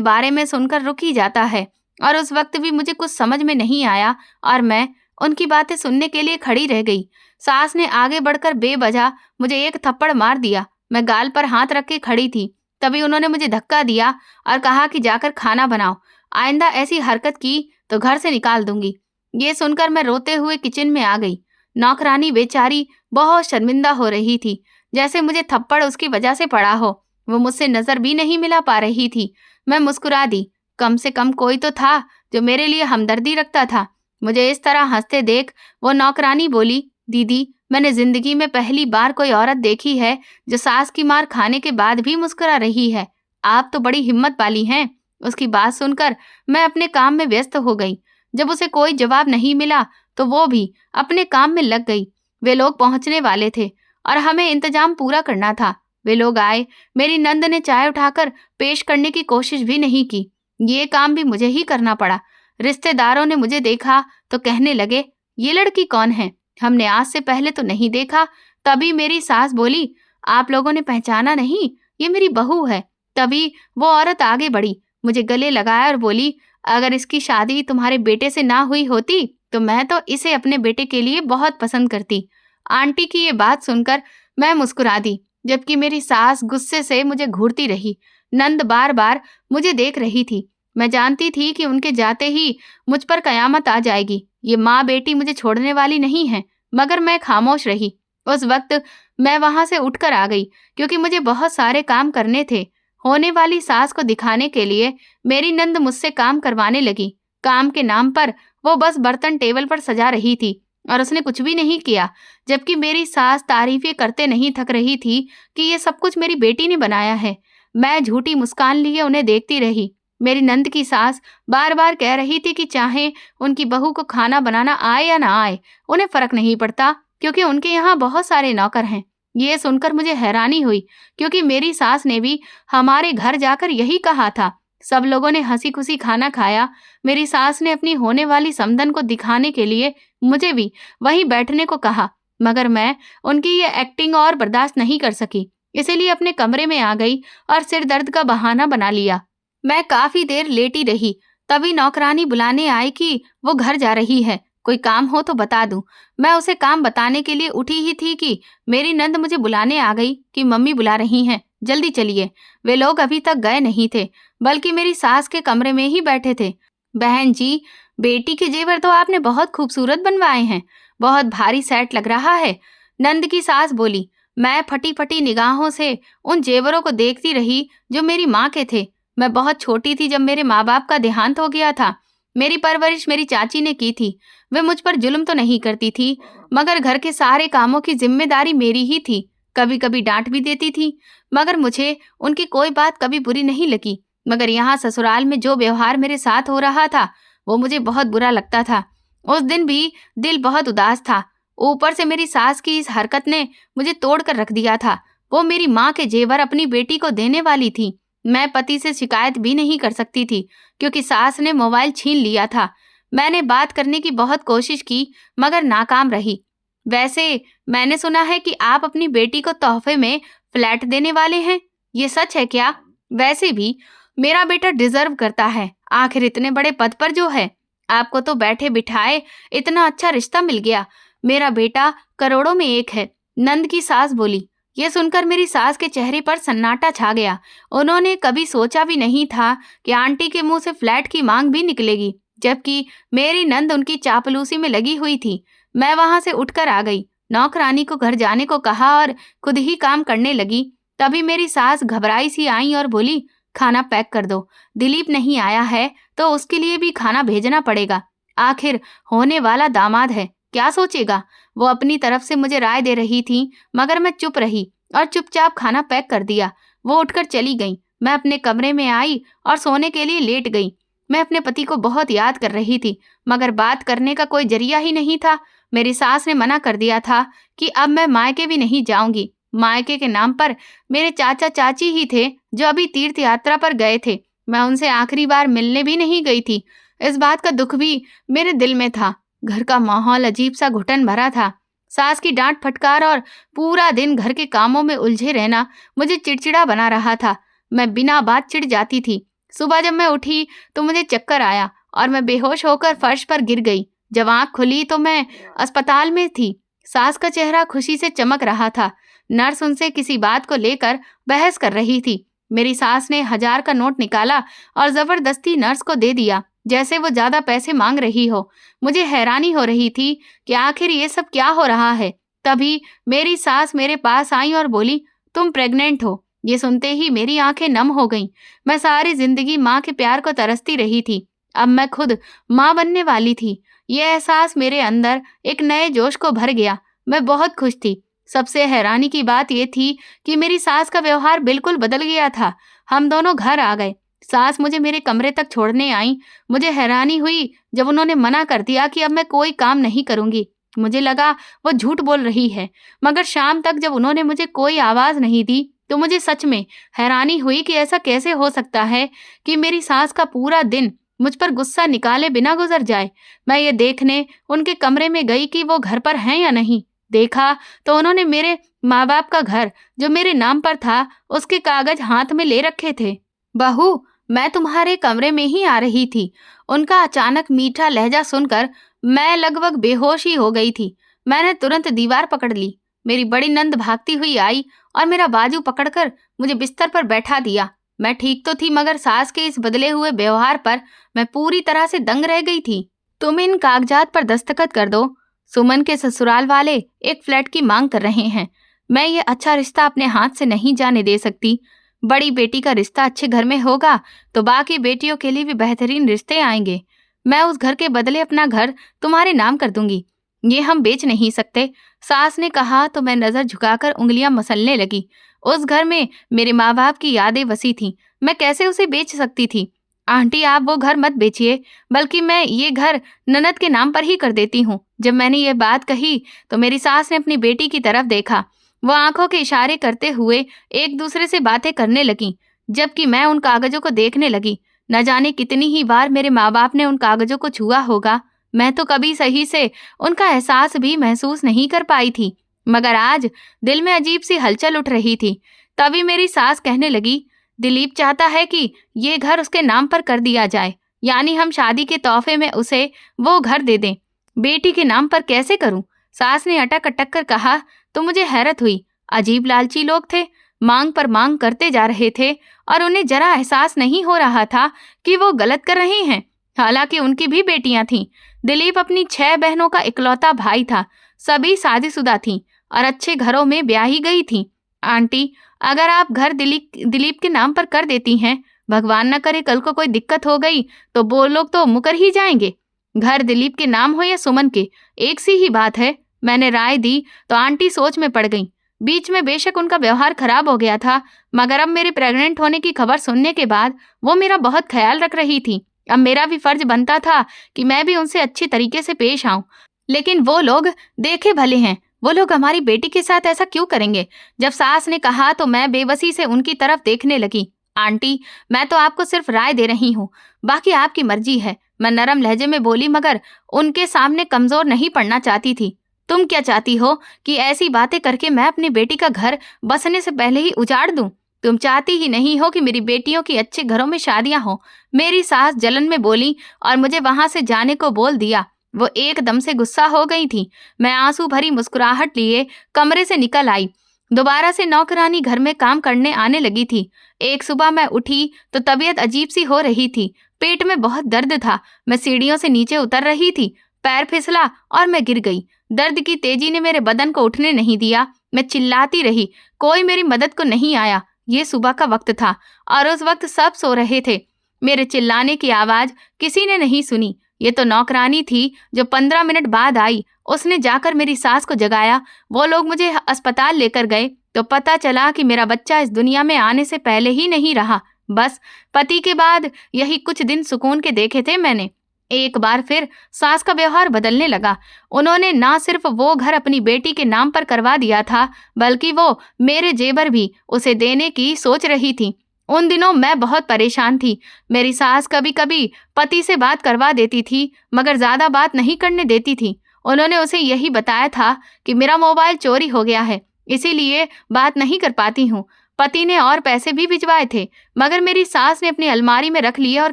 बारे में सुनकर रुक ही जाता है। और उस वक्त भी मुझे कुछ समझ में नहीं आया और मैं उनकी बातें सुनने के लिए खड़ी रह गई। सास ने आगे बढ़कर बेवजह मुझे एक थप्पड़ मार दिया। मैं गाल पर हाथ रख के खड़ी थी, तभी उन्होंने मुझे धक्का दिया और कहा कि जाकर खाना बनाओ, आइंदा ऐसी हरकत की तो घर से निकाल दूंगी। ये सुनकर मैं रोते हुए किचन में आ गई। नौकरानी बेचारी बहुत शर्मिंदा हो रही थी, जैसे मुझे थप्पड़ उसकी वजह से पड़ा हो। वो मुझसे नजर भी नहीं मिला पा रही थी। मैं मुस्कुरा दी। कम से कम कोई तो था जो मेरे लिए हमदर्दी रखता था। मुझे इस तरह हंसते देख वो नौकरानी बोली, दीदी, मैंने जिंदगी में पहली बार कोई औरत देखी है जो सास की मार खाने के बाद भी मुस्कुरा रही है। आप तो बड़ी हिम्मत वाली हैं। उसकी बात सुनकर मैं अपने काम में व्यस्त हो गई। जब उसे कोई जवाब नहीं मिला तो वो भी अपने काम में लग गई। वे लोग पहुंचने वाले थे और हमें इंतजाम पूरा करना था। वे लोग आए। मेरी नंद ने चाय उठाकर पेश करने की कोशिश भी नहीं की। ये काम भी मुझे ही करना पड़ा। रिश्तेदारों ने मुझे देखा तो कहने लगे, ये लड़की कौन है? हमने आज से पहले तो नहीं देखा। तभी मेरी सास बोली, आप लोगों ने पहचाना नहीं? ये मेरी बहू है। तभी वो औरत आगे बढ़ी, मुझे गले लगाया और बोली, अगर इसकी शादी तुम्हारे बेटे से ना हुई होती तो मैं तो इसे अपने बेटे के लिए बहुत पसंद करती। आंटी की ये बात सुनकर मैं मुस्कुरा दी, जबकि मेरी सास गुस्से से मुझे घूरती रही। नंद बार बार मुझे देख रही थी। मैं जानती थी कि उनके जाते ही मुझ पर कयामत आ जाएगी। ये माँ बेटी मुझे छोड़ने वाली नहीं है, मगर मैं खामोश रही। उस वक्त मैं वहां से उठकर आ गई, क्योंकि मुझे बहुत सारे काम करने थे। होने वाली सास को दिखाने के लिए मेरी नंद मुझसे काम करवाने लगी। काम के नाम पर वो बस बर्तन टेबल पर सजा रही थी और उसने कुछ भी नहीं किया, जबकि मेरी सास तारीफें करते नहीं थक रही थी कि ये सब कुछ मेरी बेटी ने बनाया है। मैं झूठी मुस्कान लिए उन्हें देखती रही। मेरी नंद की सास बार बार कह रही थी कि चाहे उनकी बहू को खाना बनाना आए या ना आए, उन्हें फर्क नहीं पड़ता, क्योंकि उनके यहाँ बहुत सारे नौकर हैं। ये सुनकर मुझे हैरानी हुई, क्योंकि मेरी सास ने भी हमारे घर जाकर यही कहा था। सब लोगों ने हंसी खुशी खाना खाया। मेरी सास ने अपनी होने वाली समधन को दिखाने के लिए मुझे भी वहीं बैठने को कहा, मगर मैं उनकी ये एक्टिंग और बर्दाश्त नहीं कर सकी, इसीलिए अपने कमरे में आ गई और सिर दर्द का बहाना बना लिया। मैं काफी देर लेटी रही। तभी नौकरानी बुलाने आई कि वो घर जा रही है, कोई काम हो तो बता दूं। मैं उसे काम बताने के लिए उठी ही थी कि मेरी नंद मुझे बुलाने आ गई कि मम्मी बुला रही हैं, जल्दी चलिए। वे लोग अभी तक गए नहीं थे, बल्कि मेरी सास के कमरे में ही बैठे थे। बहन जी, बेटी के जेवर तो आपने बहुत खूबसूरत बनवाए हैं, बहुत भारी सेट लग रहा है, नंद की सास बोली। मैं फटी फटी निगाहों से उन जेवरों को देखती रही जो मेरी माँ के थे। मैं बहुत छोटी थी जब मेरे माँ बाप का देहांत हो गया था। मेरी परवरिश मेरी चाची ने की थी। वे मुझ पर जुल्म तो नहीं करती थी, मगर घर के सारे कामों की जिम्मेदारी मेरी ही थी। कभी कभी डांट भी देती थी, मगर मुझे उनकी कोई बात कभी बुरी नहीं लगी। मगर यहाँ ससुराल में जो व्यवहार मेरे साथ हो रहा था, वो मुझे बहुत बुरा लगता था। उस दिन भी दिल बहुत उदास था। ऊपर से मेरी सास की इस हरकत ने मुझे तोड़ कर रख दिया था। वो मेरी माँ के जेवर अपनी बेटी को देने वाली थी। मैं पति से शिकायत भी नहीं कर सकती थी, क्योंकि सास ने मोबाइल छीन लिया था। मैंने बात करने की बहुत कोशिश की, मगर नाकाम रही। वैसे मैंने सुना है कि आप अपनी बेटी को तोहफे में फ्लैट देने वाले हैं, ये सच है क्या? वैसे भी मेरा बेटा डिजर्व करता है, आखिर इतने बड़े पद पर जो है। आपको तो बैठे बिठाए इतना अच्छा रिश्ता मिल गया। मेरा बेटा करोड़ों में एक है, नंद की सास बोली। यह सुनकर मेरी सास के चेहरे पर सन्नाटा छा गया। उन्होंने कभी सोचा भी नहीं था कि आंटी के मुंह से फ्लैट की मांग भी निकलेगी, जबकि मेरी नंद उनकी चापलूसी में लगी हुई थी। मैं वहां से उठकर आ गई। नौकरानी को घर जाने को कहा और खुद ही काम करने लगी। तभी मेरी सास घबराई सी आई और बोली, खाना पैक कर दो, दिलीप नहीं आया है तो उसके लिए भी खाना भेजना पड़ेगा। आखिर होने वाला दामाद है, क्या सोचेगा। वो अपनी तरफ से मुझे राय दे रही थी, मगर मैं चुप रही और चुपचाप खाना पैक कर दिया। वो उठकर चली गई। मैं अपने कमरे में आई और सोने के लिए लेट गई। मैं अपने पति को बहुत याद कर रही थी, मगर बात करने का कोई जरिया ही नहीं था। मेरी सास ने मना कर दिया था कि अब मैं मायके भी नहीं जाऊंगी। मायके के नाम पर मेरे चाचा चाची ही थे जो अभी तीर्थ यात्रा पर गए थे। मैं उनसे आखिरी बार मिलने भी नहीं गई थी। इस बात का दुख भी मेरे दिल में था। घर का माहौल अजीब सा घुटन भरा था। सास की डांट फटकार और पूरा दिन घर के कामों में उलझे रहना मुझे चिड़चिड़ा बना रहा था। मैं बिना बात चिढ़ जाती थी। सुबह जब मैं उठी तो मुझे चक्कर आया और मैं बेहोश होकर फर्श पर गिर गई। जब आंख खुली तो मैं अस्पताल में थी। सास का चेहरा खुशी से चमक रहा था। नर्स उनसे किसी बात को लेकर बहस कर रही थी। मेरी सास ने 1000 का नोट निकाला और जबरदस्ती नर्स को दे दिया, जैसे वो ज्यादा पैसे मांग रही हो। मुझे हैरानी हो रही थी कि आखिर ये सब क्या हो रहा है। तभी मेरी सास मेरे पास आई और बोली, तुम प्रेग्नेंट हो। ये सुनते ही मेरी आंखें नम हो गईं। मैं सारी जिंदगी माँ के प्यार को तरसती रही थी। अब मैं खुद माँ बनने वाली थी। ये एहसास मेरे अंदर एक नए जोश को भर गया। मैं बहुत खुश थी। सबसे हैरानी की बात यह थी कि मेरी सास का व्यवहार बिल्कुल बदल गया था। हम दोनों घर आ गए। सास मुझे मेरे कमरे तक छोड़ने आई। मुझे हैरानी हुई जब उन्होंने मना कर दिया कि अब मैं कोई काम नहीं करूंगी। मुझे लगा वो झूठ बोल रही है, मगर शाम तक जब उन्होंने मुझे कोई आवाज नहीं दी तो मुझे सच में हैरानी हुई कि ऐसा कैसे हो सकता है कि मेरी सास का पूरा दिन मुझ पर गुस्सा निकाले बिना गुजर जाए। मैं ये देखने उनके कमरे में गई कि वो घर पर हैं या नहीं। देखा तो उन्होंने मेरे माँ बाप का घर जो मेरे नाम पर था उसके कागज हाथ में ले रखे थे। बहू, मैं तुम्हारे कमरे में ही आ रही थी। उनका अचानक मीठा लहजा सुनकर मैं लगभग बेहोश ही हो गई थी। मैंने तुरंत दीवार पकड़ ली। मेरी बड़ी नंद भागती हुई आई और मेरा बाजू पकड़कर मुझे बिस्तर पर बैठा दिया। मैं ठीक तो थी, मगर सास के इस बदले हुए व्यवहार पर मैं पूरी तरह से दंग रह गई थी। तुम इन कागजात पर दस्तखत कर दो। सुमन के ससुराल वाले एक फ्लैट की मांग कर रहे हैं। मैं ये अच्छा रिश्ता अपने हाथ से नहीं जाने दे सकती। बड़ी बेटी का रिश्ता अच्छे घर में होगा तो बाकी बेटियों के लिए भी बेहतरीन रिश्ते आएंगे। मैं उस घर के बदले अपना घर तुम्हारे नाम कर दूंगी। ये हम बेच नहीं सकते। सास ने कहा तो मैं नजर झुकाकर उंगलियां मसलने लगी। उस घर में मेरे माँ बाप की यादें बसी थीं। मैं कैसे उसे बेच सकती थी। आंटी, आप वो घर मत बेचिए, बल्कि मैं ये घर ननद के नाम पर ही कर देती हूँ। जब मैंने ये बात कही तो मेरी सास ने अपनी बेटी की तरफ देखा। वो आंखों के इशारे करते हुए एक दूसरे से बातें करने लगी, जबकि मैं उन कागजों को देखने लगी। न जाने कितनी ही बार मेरे माँ बाप ने उन कागजों को छुआ होगा। मैं तो कभी सही से उनका एहसास भी महसूस नहीं कर पाई थी, मगर आज दिल में अजीब सी हलचल उठ रही थी। तभी मेरी सास कहने लगी, दिलीप चाहता है कि ये घर उसके नाम पर कर दिया जाए, यानी हम शादी के तोहफे में उसे वो घर दे दें। बेटी के नाम पर कैसे करूं? सास ने अटक अटक कर कहा तो मुझे हैरत हुई। अजीब लालची लोग थे, मांग पर मांग करते जा रहे थे और उन्हें जरा एहसास नहीं हो रहा था कि वो गलत कर रहे हैं। हालांकि उनकी भी बेटियां थीं। दिलीप अपनी 6 बहनों का इकलौता भाई था। सभी शादीशुदा थीं और अच्छे घरों में ब्याही गई थीं। आंटी, अगर आप घर दिलीप के नाम पर कर देती हैं, भगवान न करे कल को कोई दिक्कत हो गई तो वो लोग तो मुकर ही जाएंगे। घर दिलीप के नाम हो या सुमन के, एक सी ही बात है। मैंने राय दी तो आंटी सोच में पड़ गई। बीच में बेशक उनका व्यवहार खराब हो गया था, मगर अब मेरे प्रेग्नेंट होने की खबर सुनने के बाद वो मेरा बहुत ख्याल रख रही थी। अब मेरा भी फर्ज बनता था कि मैं भी उनसे अच्छी तरीके से पेश आऊं। लेकिन वो लोग देखे भले हैं, वो लोग हमारी बेटी के साथ ऐसा क्यों करेंगे? जब सास ने कहा तो मैं बेबसी से उनकी तरफ देखने लगी। आंटी, मैं तो आपको सिर्फ राय दे रही हूँ, बाकी आपकी मर्जी है। मैं नरम लहजे में बोली, मगर उनके सामने कमजोर नहीं पड़ना चाहती थी। तुम क्या चाहती हो कि ऐसी बातें करके मैं अपनी बेटी का घर बसने से पहले ही उजाड़ दूं? तुम चाहती ही नहीं हो कि मेरी बेटियों की अच्छे घरों में शादियां हो। मेरी सास जलन में बोली और मुझे वहां से जाने को बोल दिया। वो एकदम से गुस्सा हो गई थी। मैं आंसू भरी मुस्कुराहट लिए कमरे से निकल आई। दोबारा से नौकरानी घर में काम करने आने लगी थी। एक सुबह मैं उठी तो तबीयत अजीब सी हो रही थी। पेट में बहुत दर्द था। मैं सीढ़ियों से नीचे उतर रही थी। पैर फिसला और मैं गिर गई। दर्द की तेजी ने मेरे बदन को उठने नहीं दिया। मैं चिल्लाती रही, कोई मेरी मदद को नहीं आया। ये सुबह का वक्त था और उस वक्त सब सो रहे थे। मेरे चिल्लाने की आवाज किसी ने नहीं सुनी। ये तो नौकरानी थी जो 15 मिनट बाद आई। उसने जाकर मेरी सास को जगाया। वो लोग मुझे अस्पताल लेकर गए तो पता चला कि मेरा बच्चा इस दुनिया में आने से पहले ही नहीं रहा। बस पति के बाद यही कुछ दिन सुकून के देखे थे मैंने। एक बार फिर सास का व्यवहार बदलने लगा। उन्होंने ना सिर्फ वो घर अपनी बेटी के नाम पर करवा दिया था, बल्कि वो मेरे जेवर भी उसे देने की सोच रही थी। उन दिनों मैं बहुत परेशान थी। मेरी सास कभी कभी पति से बात करवा देती थी, मगर ज्यादा बात नहीं करने देती थी। उन्होंने उसे यही बताया था कि मेरा मोबाइल चोरी हो गया है, इसीलिए बात नहीं कर पाती हूँ। पति ने और पैसे भी भिजवाए थे, मगर मेरी सास ने अपनी अलमारी में रख लिए और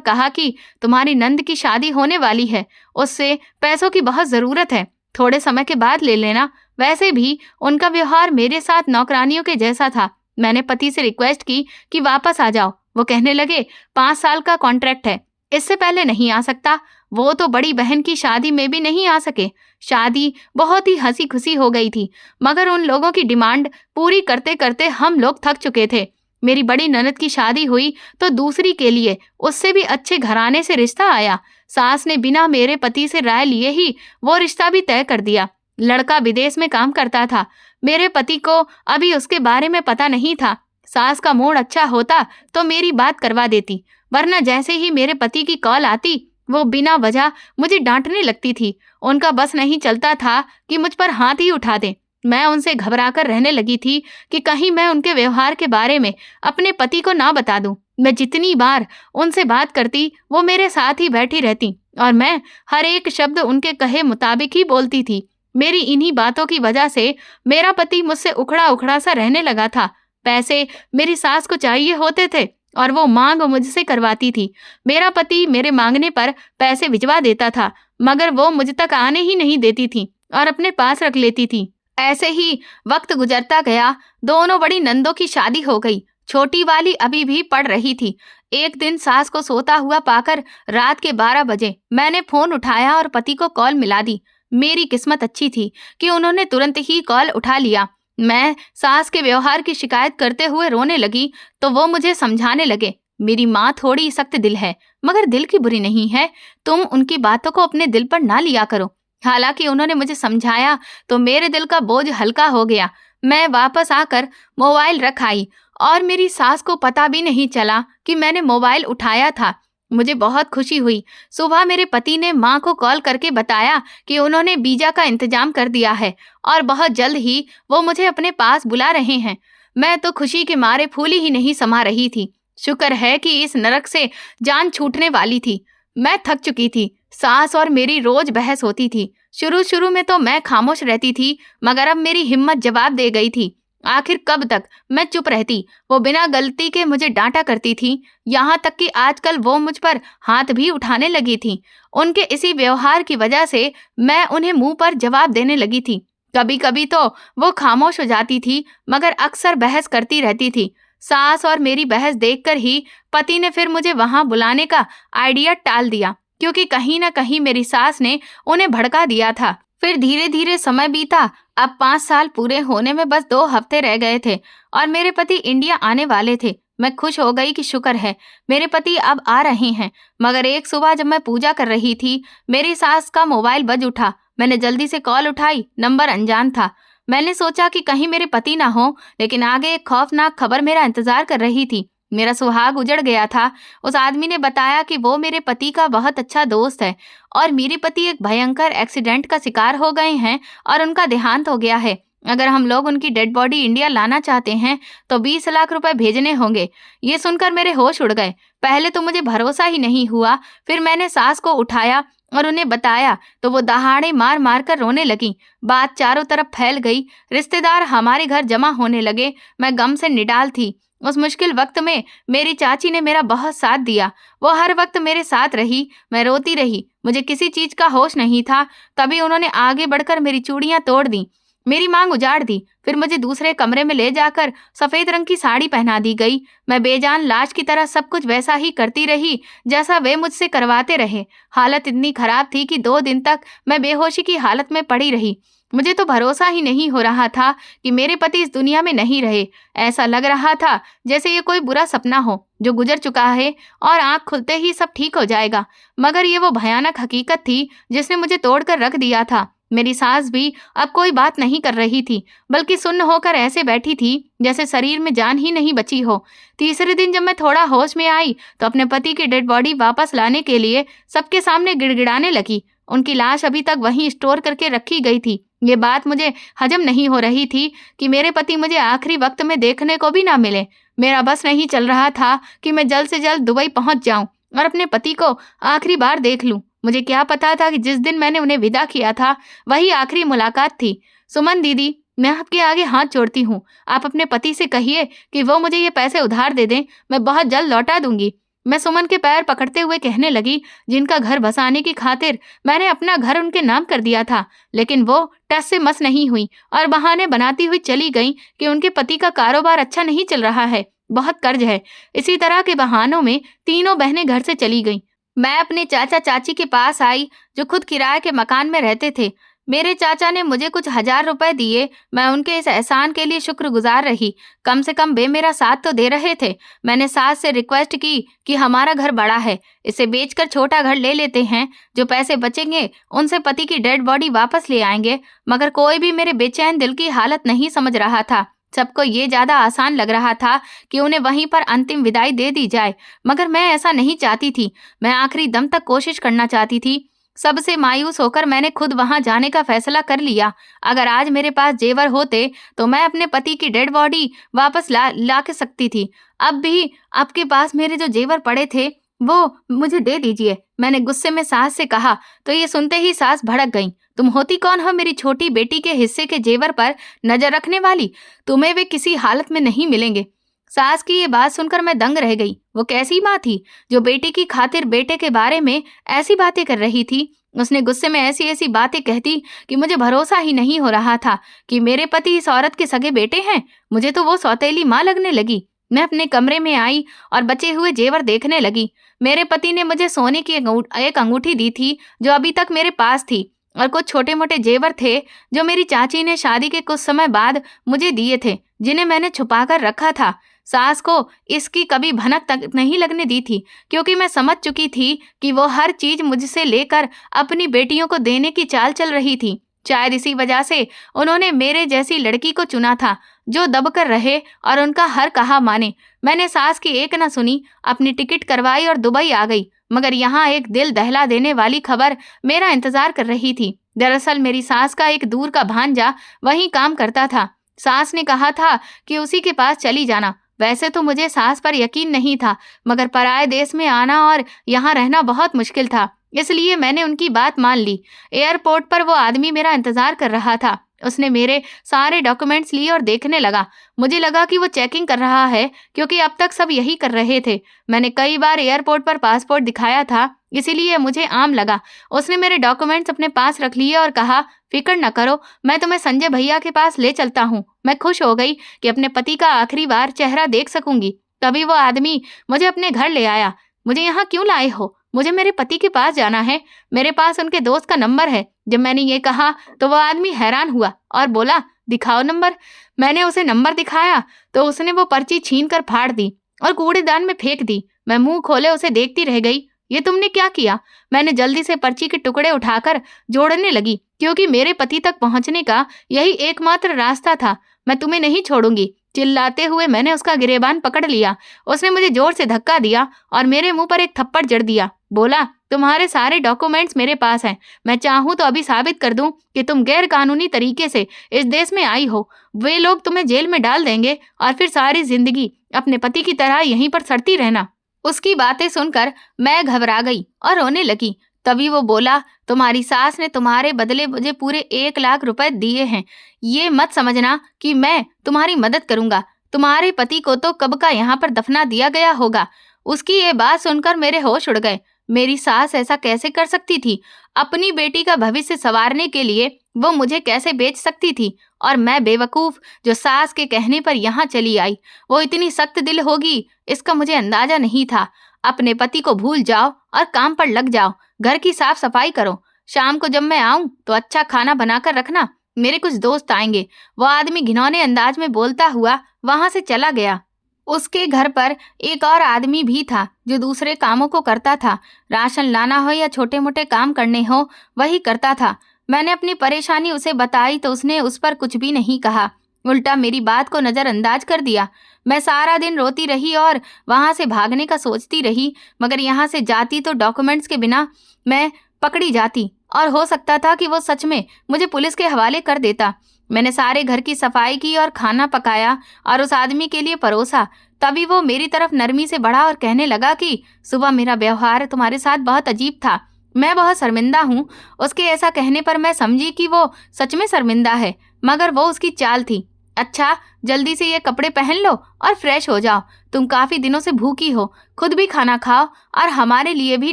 कहा कि तुम्हारी नंद की शादी होने वाली है, उससे पैसों की बहुत जरूरत है, थोड़े समय के बाद ले लेना। वैसे भी उनका व्यवहार मेरे साथ नौकरानियों के जैसा था। मैंने पति से रिक्वेस्ट की कि वापस आ जाओ। वो कहने लगे 5 साल का कॉन्ट्रैक्ट है, इससे पहले नहीं आ सकता। वो तो बड़ी बहन की शादी में भी नहीं आ सके। शादी बहुत ही हंसी खुशी हो गई थी, मगर उन लोगों की डिमांड पूरी करते करते हम लोग थक चुके थे। मेरी बड़ी ननद की शादी हुई तो दूसरी के लिए उससे भी अच्छे घराने से रिश्ता आया। सास ने बिना मेरे पति से राय लिए ही वो रिश्ता भी तय कर दिया। लड़का विदेश में काम करता था। मेरे पति को अभी उसके बारे में पता नहीं था। सास का मूड अच्छा होता तो मेरी बात करवा देती, वरना जैसे ही मेरे पति की कॉल आती वो बिना वजह मुझे डांटने लगती थी। उनका बस नहीं चलता था कि मुझ पर हाथ ही उठा दें। मैं उनसे घबराकर रहने लगी थी कि कहीं मैं उनके व्यवहार के बारे में अपने पति को ना बता दूं। मैं जितनी बार उनसे बात करती वो मेरे साथ ही बैठी रहती और मैं हर एक शब्द उनके कहे मुताबिक ही बोलती थी। मेरी इन्हीं बातों की वजह से मेरा पति मुझसे उखड़ा उखड़ा सा रहने लगा था। पैसे मेरी सास को चाहिए होते थे और वो मांग मुझसे करवाती थी। मेरा पति मेरे मांगने पर पैसे भिजवा देता था, मगर वो मुझ तक आने ही नहीं देती थी और अपने पास रख लेती थी। ऐसे ही वक्त गुजरता गया। दोनों बड़ी नंदों की शादी हो गई। छोटी वाली अभी भी पढ़ रही थी। एक दिन सास को सोता हुआ पाकर रात के 12 बजे मैंने फोन उठाया और पति को कॉल मिला दी। मेरी किस्मत अच्छी थी कि उन्होंने तुरंत ही कॉल उठा लिया। मैं सास के व्यवहार की शिकायत करते हुए रोने लगी तो वो मुझे समझाने लगे, मेरी माँ थोड़ी सख्त दिल है, मगर दिल की बुरी नहीं है। तुम उनकी बातों को अपने दिल पर ना लिया करो। हालांकि उन्होंने मुझे समझाया तो मेरे दिल का बोझ हल्का हो गया। मैं वापस आकर मोबाइल रख आई और मेरी सास को पता भी नहीं चला कि मैंने मोबाइल उठाया था। मुझे बहुत खुशी हुई। सुबह मेरे पति ने माँ को कॉल करके बताया कि उन्होंने वीजा का इंतजाम कर दिया है और बहुत जल्द ही वो मुझे अपने पास बुला रहे हैं। मैं तो खुशी के मारे फूली ही नहीं समा रही थी। शुक्र है कि इस नरक से जान छूटने वाली थी। मैं थक चुकी थी। सास और मेरी रोज बहस होती थी। शुरू शुरू में तो मैं खामोश रहती थी, मगर अब मेरी हिम्मत जवाब दे गई थी। आखिर कब तक मैं चुप रहती। वो बिना गलती के मुझे डांटा करती थी, यहाँ तक कि आजकल वो मुझ पर हाथ भी उठाने लगी थी। उनके इसी व्यवहार की वजह से मैं उन्हें मुंह पर जवाब देने लगी थी। कभी कभी तो वो खामोश हो जाती थी, मगर अक्सर बहस करती रहती थी। सास और मेरी बहस देखकर ही पति ने फिर मुझे वहां बुलाने का आइडिया टाल दिया, क्योंकि कहीं ना कहीं मेरी सास ने उन्हें भड़का दिया था। फिर धीरे धीरे समय बीता। अब 5 साल पूरे होने में बस 2 हफ्ते रह गए थे और मेरे पति इंडिया आने वाले थे। मैं खुश हो गई कि शुक्र है मेरे पति अब आ रहे हैं। मगर एक सुबह जब मैं पूजा कर रही थी, मेरी सास का मोबाइल बज उठा। मैंने जल्दी से कॉल उठाई, नंबर अनजान था। मैंने सोचा कि कहीं मेरे पति ना हो, लेकिन आगे एक खौफनाक खबर मेरा इंतजार कर रही थी। मेरा सुहाग उजड़ गया था। उस आदमी ने बताया कि वो मेरे पति का बहुत अच्छा दोस्त है और मेरे पति एक भयंकर एक्सीडेंट का शिकार हो गए हैं और उनका देहांत हो गया है। अगर हम लोग उनकी डेड बॉडी इंडिया लाना चाहते हैं तो 20 लाख रुपए भेजने होंगे। ये सुनकर मेरे होश उड़ गए। पहले तो मुझे भरोसा ही नहीं हुआ। फिर मैंने सास को उठाया और उन्हें बताया तो वो दहाड़े मार मार कर रोने लगी। बात चारों तरफ फैल गई। रिश्तेदार हमारे घर जमा होने लगे। मैं गम से निडाल थी। उस मुश्किल वक्त में मेरी चाची ने मेरा बहुत साथ दिया। वो हर वक्त मेरे साथ रही। मैं रोती रही, मुझे किसी चीज का होश नहीं था। तभी उन्होंने आगे बढ़कर मेरी चूड़ियां तोड़ दी, मेरी मांग उजाड़ दी। फिर मुझे दूसरे कमरे में ले जाकर सफेद रंग की साड़ी पहना दी गई। मैं बेजान लाश की तरह सब कुछ वैसा ही करती रही जैसा वे मुझसे करवाते रहे। हालत इतनी खराब थी कि 2 दिन तक मैं बेहोशी की हालत में पड़ी रही। मुझे तो भरोसा ही नहीं हो रहा था कि मेरे पति इस दुनिया में नहीं रहे। ऐसा लग रहा था जैसे ये कोई बुरा सपना हो जो गुजर चुका है और आंख खुलते ही सब ठीक हो जाएगा। मगर ये वो भयानक हकीकत थी जिसने मुझे तोड़कर रख दिया था। मेरी सास भी अब कोई बात नहीं कर रही थी, बल्कि सुन्न होकर ऐसे बैठी थी जैसे शरीर में जान ही नहीं बची हो। तीसरे दिन जब मैं थोड़ा होश में आई तो अपने पति की डेड बॉडी वापस लाने के लिए सबके सामने गिड़गिड़ाने लगी। उनकी लाश अभी तक वहीं स्टोर करके रखी गई थी। ये बात मुझे हजम नहीं हो रही थी कि मेरे पति मुझे आखिरी वक्त में देखने को भी ना मिले। मेरा बस नहीं चल रहा था कि मैं जल्द से जल्द दुबई पहुंच जाऊं और अपने पति को आखिरी बार देख लूं। मुझे क्या पता था कि जिस दिन मैंने उन्हें विदा किया था वही आखिरी मुलाकात थी। सुमन दीदी, मैं आपके आगे हाथ जोड़ती हूँ। आप अपने पति से कहिए कि वो मुझे ये पैसे उधार दे दें, मैं बहुत जल्द लौटा दूंगी। मैं सुमन के पैर पकड़ते हुए कहने लगी, जिनका घर बसाने की खातिर मैंने अपना घर उनके नाम कर दिया था, लेकिन वो टस से मस नहीं हुई और बहाने बनाती हुई चली गई कि उनके पति का कारोबार अच्छा नहीं चल रहा है, बहुत कर्ज है। इसी तरह के बहानों में तीनों बहनें घर से चली गईं। मैं अपने चाचा चाची के पास आई जो खुद किराए के मकान में रहते थे। मेरे चाचा ने मुझे कुछ 1000 रुपए दिए। मैं उनके इस एहसान के लिए शुक्रगुजार रही। कम से कम वे मेरा साथ तो दे रहे थे। मैंने सास से रिक्वेस्ट की कि हमारा घर बड़ा है, इसे बेचकर छोटा घर ले लेते हैं। जो पैसे बचेंगे उनसे पति की डेड बॉडी वापस ले आएंगे। मगर कोई भी मेरे बेचैन दिल की हालत नहीं समझ रहा था। सबको ये ज्यादा आसान लग रहा था कि उन्हें वहीं पर अंतिम विदाई दे दी जाए, मगर मैं ऐसा नहीं चाहती थी। मैं आखिरी दम तक कोशिश करना चाहती थी। सबसे मायूस होकर मैंने खुद वहां जाने का फैसला कर लिया। अगर आज मेरे पास जेवर होते तो मैं अपने पति की डेड बॉडी वापस ला के सकती थी। अब भी आपके पास मेरे जो जेवर पड़े थे वो मुझे दे दीजिए, मैंने गुस्से में सास से कहा। तो ये सुनते ही सास भड़क गईं। तुम होती कौन हो मेरी छोटी बेटी के हिस्से के जेवर पर नजर रखने वाली? तुम्हें वे किसी हालत में नहीं मिलेंगे। सास की ये बात सुनकर मैं दंग रह गई। वो कैसी माँ थी जो बेटी की खातिर बेटे के बारे में ऐसी बातें कर रही थी? उसने गुस्से में ऐसी ऐसी बातें कहती कि मुझे भरोसा ही नहीं हो रहा था कि मेरे पति इस औरत के सगे बेटे हैं। मुझे तो वो सौतेली माँ लगने लगी। मैं अपने कमरे में आई और बचे हुए जेवर देखने लगी। मेरे पति ने मुझे सोने की एक अंगूठी दी थी जो अभी तक मेरे पास थी, और कुछ छोटे मोटे जेवर थे जो मेरी चाची ने शादी के कुछ समय बाद मुझे दिए थे, जिन्हें मैंने छुपाकर रखा था। सास को इसकी कभी भनक तक नहीं लगने दी थी, क्योंकि मैं समझ चुकी थी कि वो हर चीज मुझसे लेकर अपनी बेटियों को देने की चाल चल रही थी। शायद इसी वजह से उन्होंने मेरे जैसी लड़की को चुना था जो दबकर रहे और उनका हर कहा माने। मैंने सास की एक न सुनी, अपनी टिकट करवाई और दुबई आ गई। मगर यहाँ एक दिल दहला देने वाली खबर मेरा इंतजार कर रही थी। दरअसल मेरी सास का एक दूर का भांजा वहीं काम करता था। सास ने कहा था कि उसी के पास चली जाना। वैसे तो मुझे सास पर यकीन नहीं था, मगर पराये देश में आना और यहाँ रहना बहुत मुश्किल था, इसलिए मैंने उनकी बात मान ली। एयरपोर्ट पर वो आदमी मेरा इंतजार कर रहा था। उसने मेरे सारे डॉक्यूमेंट्स लिए और देखने लगा। मुझे लगा कि वो चेकिंग कर रहा है, क्योंकि अब तक सब यही कर रहे थे। मैंने कई बार एयरपोर्ट पर पासपोर्ट दिखाया था, इसीलिए मुझे आम लगा। उसने मेरे डॉक्यूमेंट्स अपने पास रख लिए और कहा, फिक्र न करो, मैं तुम्हें संजय भैया के पास ले चलता हूँ। मैं खुश हो गई कि अपने पति का आखिरी बार चेहरा देख सकूंगी। तभी वो आदमी मुझे अपने घर ले आया। मुझे यहाँ क्यों लाए हो? मुझे मेरे पति के पास जाना है, मेरे पास उनके दोस्त का नंबर है। जब मैंने ये कहा तो वो आदमी हैरान हुआ और बोला, दिखाओ नंबर। मैंने उसे नंबर दिखाया तो उसने वो पर्ची छीन कर फाड़ दी और कूड़ेदान में फेंक दी। मैं मुंह खोले उसे देखती रह गई। ये तुमने क्या किया? मैंने जल्दी से पर्ची के टुकड़े उठाकर जोड़ने लगी, क्योंकि मेरे पति तक पहुंचने का यही एकमात्र रास्ता था। मैं तुम्हें नहीं छोड़ूंगी। चिल्लाते हुए मैंने उसका गिरेबान पकड़ लिया। उसने मुझे जोर से धक्का दिया और मेरे मुंह पर एक थप्पड़ जड़ दिया। बोला, तुम्हारे सारे डॉक्यूमेंट्स मेरे पास हैं। मैं चाहूं तो अभी साबित कर दूं कि तुम गैर कानूनी तरीके से इस देश में आई हो। वे लोग तुम्हें जेल में डाल देंगे और फिर सारी जिंदगी अपने पति की तरह यहीं पर सड़ती रहना। उसकी बातें सुनकर मैं घबरा गई और रोने लगी। तभी वो बोला, तुम्हारी सास ने तुम्हारे बदले मुझे पूरे 1 लाख रुपए दिए हैं। ये मत समझना कि मैं तुम्हारी मदद करूंगा। तुम्हारे पति को तो कब का यहाँ पर दफना दिया गया होगा। उसकी ये बात सुनकर मेरे होश उड़ गए। मेरी सास ऐसा कैसे कर सकती थी? अपनी बेटी का भविष्य संवारने के लिए वो मुझे कैसे बेच सकती थी? और मैं बेवकूफ जो सास के कहने पर यहाँ चली आई, वो इतनी सख्त दिल होगी इसका मुझे अंदाजा नहीं था। अपने पति को भूल जाओ और काम पर लग जाओ। घर की साफ सफाई करो। शाम को जब मैं आऊं तो अच्छा खाना बनाकर रखना। मेरे कुछ दोस्त आएंगे। वो आदमी घिनौने अंदाज में बोलता हुआ वहां से चला गया। उसके घर पर एक और आदमी भी था जो दूसरे कामों को करता था। राशन लाना हो या छोटे मोटे काम करने हो, वही करता था। मैंने अपनी परेशानी उसे बताई तो उसने उस पर कुछ भी नहीं कहा, उल्टा मेरी बात को नजरअंदाज कर दिया। मैं सारा दिन रोती रही और वहां से भागने का सोचती रही, मगर यहाँ से जाती तो डॉक्यूमेंट्स के बिना मैं पकड़ी जाती और हो सकता था कि वो सच में मुझे पुलिस के हवाले कर देता। मैंने सारे घर की सफाई की और खाना पकाया और उस आदमी के लिए परोसा। तभी वो मेरी तरफ नरमी से बढ़ा और कहने लगा कि सुबह मेरा व्यवहार तुम्हारे साथ बहुत अजीब था, मैं बहुत शर्मिंदा हूँ। उसके ऐसा कहने पर मैं समझी कि वो सच में शर्मिंदा है, मगर वो उसकी चाल थी। अच्छा, जल्दी से ये कपड़े पहन लो और फ्रेश हो जाओ। तुम काफी दिनों से भूखी हो, खुद भी खाना खाओ और हमारे लिए भी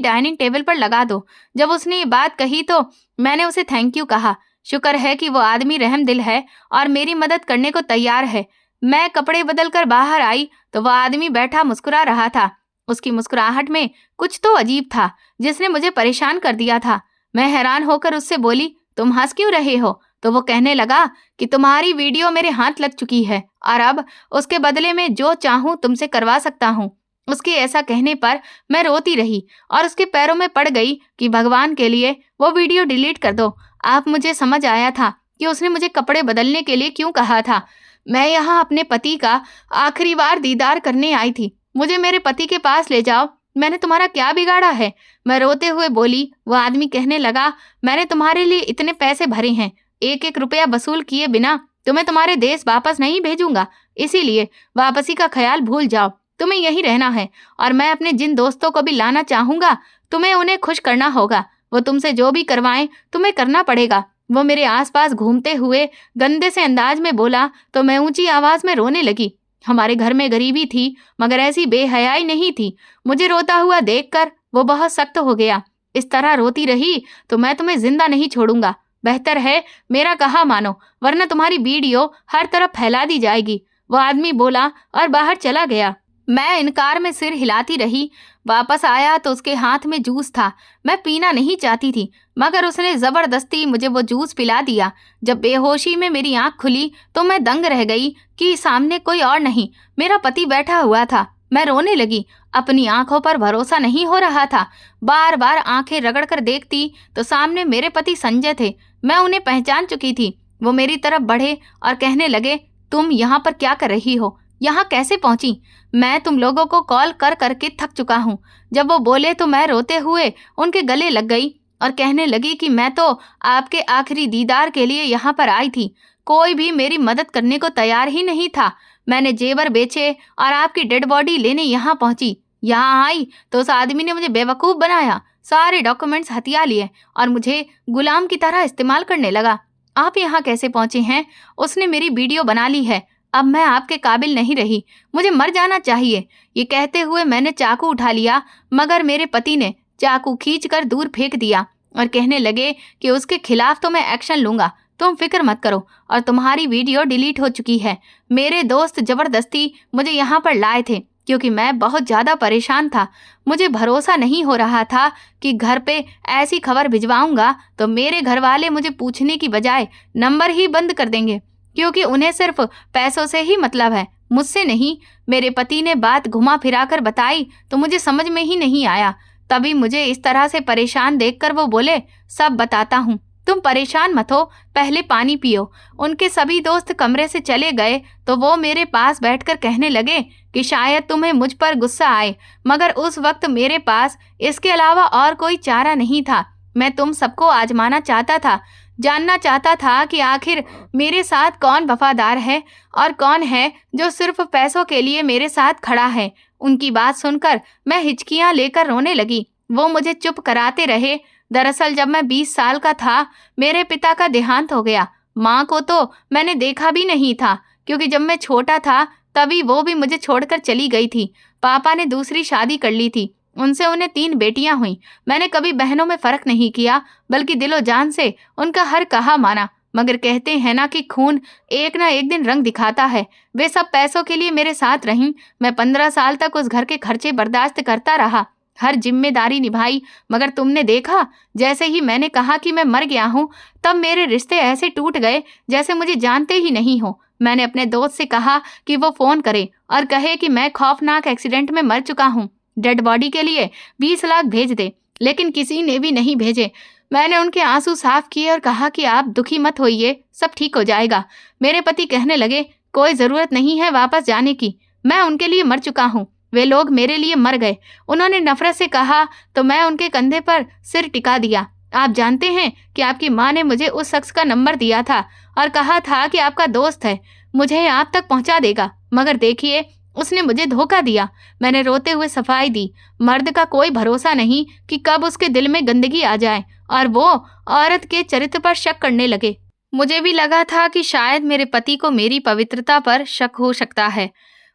डाइनिंग टेबल पर लगा दो। जब उसने ये बात कही तो मैंने उसे थैंक यू कहा। शुक्र है कि वो आदमी रहमदिल है और मेरी मदद करने को तैयार है। मैं कपड़े बदल कर बाहर आई तो वह आदमी बैठा मुस्कुरा रहा था। उसकी मुस्कुराहट में कुछ तो अजीब था जिसने मुझे परेशान कर दिया था। मैं हैरान होकर उससे बोली, तुम हंस क्यों रहे हो? तो वो कहने लगा कि तुम्हारी वीडियो मेरे हाथ लग चुकी है और अब उसके बदले में जो चाहूं तुमसे करवा सकता हूं। उसके ऐसा कहने पर मैं रोती रही और उसके पैरों में पड़ गई कि भगवान के लिए वो वीडियो डिलीट कर दो। अब मुझे समझ आया था कि उसने मुझे कपड़े बदलने के लिए क्यों कहा था। मैं यहाँ अपने पति का आखिरी बार दीदार करने आई थी। मुझे मेरे पति के पास ले जाओ, मैंने तुम्हारा क्या बिगाड़ा है? मैं रोते हुए बोली। वो आदमी कहने लगा, मैंने तुम्हारे लिए इतने पैसे भरे हैं, एक एक रुपया वसूल किए बिना तुम्हें तुम्हारे देश वापस नहीं भेजूंगा। इसीलिए वापसी का ख्याल भूल जाओ, तुम्हें यहीं रहना है और मैं अपने जिन दोस्तों को भी लाना चाहूंगा तुम्हें उन्हें खुश करना होगा। वो तुमसे जो भी करवाएं तुम्हें करना पड़ेगा। वो मेरे आसपास घूमते हुए गंदे से अंदाज में बोला तो मैं ऊंची आवाज में रोने लगी। हमारे घर में गरीबी थी मगर ऐसी बेहयाई नहीं थी। मुझे रोता हुआ देखकर वो बहुत सख्त हो गया। इस तरह रोती रही तो मैं तुम्हें जिंदा नहीं छोड़ूंगा। बेहतर है मेरा कहा मानो, वरना तुम्हारी वीडियो हर तरफ फैला दी जाएगी। वो आदमी बोला और बाहर चला गया। मैं इनकार में सिर हिलाती रही। वापस आया तो उसके हाथ में जूस था। मैं पीना नहीं चाहती थी मगर उसने जबरदस्ती मुझे वो जूस पिला दिया। जब बेहोशी में मेरी आंख खुली तो मैं दंग रह गई कि सामने कोई और नहीं, मेरा पति बैठा हुआ था। मैं रोने लगी, अपनी आंखों पर भरोसा नहीं हो रहा था। बार बार आंखें रगड़ कर देखती तो सामने मेरे पति संजय थे। मैं उन्हें पहचान चुकी थी। वो मेरी तरफ बढ़े और कहने लगे, तुम यहाँ पर क्या कर रही हो? यहाँ कैसे पहुंची? मैं तुम लोगों को कॉल कर करके थक चुका हूँ। जब वो बोले तो मैं रोते हुए उनके गले लग गई और कहने लगी कि मैं तो आपके आखिरी दीदार के लिए यहाँ पर आई थी। कोई भी मेरी मदद करने को तैयार ही नहीं था। मैंने जेवर बेचे और आपकी डेड बॉडी लेने यहाँ पहुंची। यहाँ आई तो उस आदमी ने मुझे बेवकूफ़ बनाया, सारे डॉक्यूमेंट्स हथिया लिए और मुझे गुलाम की तरह इस्तेमाल करने लगा। आप यहाँ कैसे पहुंचे हैं? उसने मेरी वीडियो बना ली है। अब मैं आपके काबिल नहीं रही, मुझे मर जाना चाहिए। ये कहते हुए मैंने चाकू उठा लिया मगर मेरे पति ने चाकू खींचकर दूर फेंक दिया और कहने लगे कि उसके खिलाफ तो मैं एक्शन लूंगा, तुम फिक्र मत करो और तुम्हारी वीडियो डिलीट हो चुकी है। मेरे दोस्त जबरदस्ती मुझे यहाँ पर लाए थे क्योंकि मैं बहुत ज़्यादा परेशान था। मुझे भरोसा नहीं हो रहा था कि घर पे ऐसी खबर भिजवाऊंगा तो मेरे घर वाले मुझे पूछने की बजाय नंबर ही बंद कर देंगे, क्योंकि उन्हें सिर्फ पैसों से ही मतलब है, मुझसे नहीं। मेरे पति ने बात घुमा फिरा कर बताई तो मुझे समझ में ही नहीं आया। तभी मुझे इस तरह से परेशान देखकर वो बोले, सब बताता हूँ, तुम परेशान मत हो, पहले पानी पियो। उनके सभी दोस्त कमरे से चले गए तो वो मेरे पास बैठकर कहने लगे कि शायद तुम्हें मुझ पर गुस्सा आए, मगर उस वक्त मेरे पास इसके अलावा और कोई चारा नहीं था। मैं तुम सबको आजमाना चाहता था, जानना चाहता था कि आखिर मेरे साथ कौन वफादार है और कौन है जो सिर्फ पैसों के लिए मेरे साथ खड़ा है। उनकी बात सुनकर मैं हिचकियां लेकर रोने लगी। वो मुझे चुप कराते रहे। दरअसल जब मैं 20 साल का था मेरे पिता का देहांत हो गया। माँ को तो मैंने देखा भी नहीं था क्योंकि जब मैं छोटा था तभी वो भी मुझे छोड़कर चली गई थी। पापा ने दूसरी शादी कर ली थी, उनसे उन्हें 3 बेटियां हुई। मैंने कभी बहनों में फर्क नहीं किया बल्कि दिलो जान से उनका हर कहा माना। मगर कहते हैं ना कि खून एक ना एक दिन रंग दिखाता है। वे सब पैसों के लिए मेरे साथ रहीं। मैं 15 साल तक उस घर के खर्चे बर्दाश्त करता रहा हर जिम्मेदारी निभाई, मगर तुमने देखा, जैसे ही मैंने कहा कि मैं मर गया हूँ, तब मेरे रिश्ते ऐसे टूट गए जैसे मुझे जानते ही नहीं हो। मैंने अपने दोस्त से कहा कि वो फोन करे और कहे कि मैं खौफनाक एक्सीडेंट में मर चुका हूँ, डेड बॉडी के लिए 20 लाख भेज दे, लेकिन किसी ने भी नहीं भेजे। मैंने उनके आंसू साफ किए और कहा कि आप दुखी मत होइए, सब ठीक हो जाएगा। मेरे पति कहने लगे, कोई जरूरत नहीं है वापस जाने की, मैं उनके लिए मर चुका हूँ, वे लोग मेरे लिए मर गए। उन्होंने नफरत से कहा तो मैं उनके कंधे पर सिर टिका दिया। आप जानते हैं कि आपकी माँ ने मुझे उस शख्स का नंबर दिया था और कहा था कि आपका दोस्त है, मुझे आप तक पहुंचा देगा, मगर देखिए उसने मुझे धोखा दिया। मैंने रोते हुए सफाई दी, मर्द का कोई भरोसा नहीं कि कब उसके दिल में गंदगी आ जाए और वो औरत के चरित्र पर शक करने लगे। मुझे भी लगा था कि शायद मेरे पति को मेरी पवित्रता पर शक हो सकता है,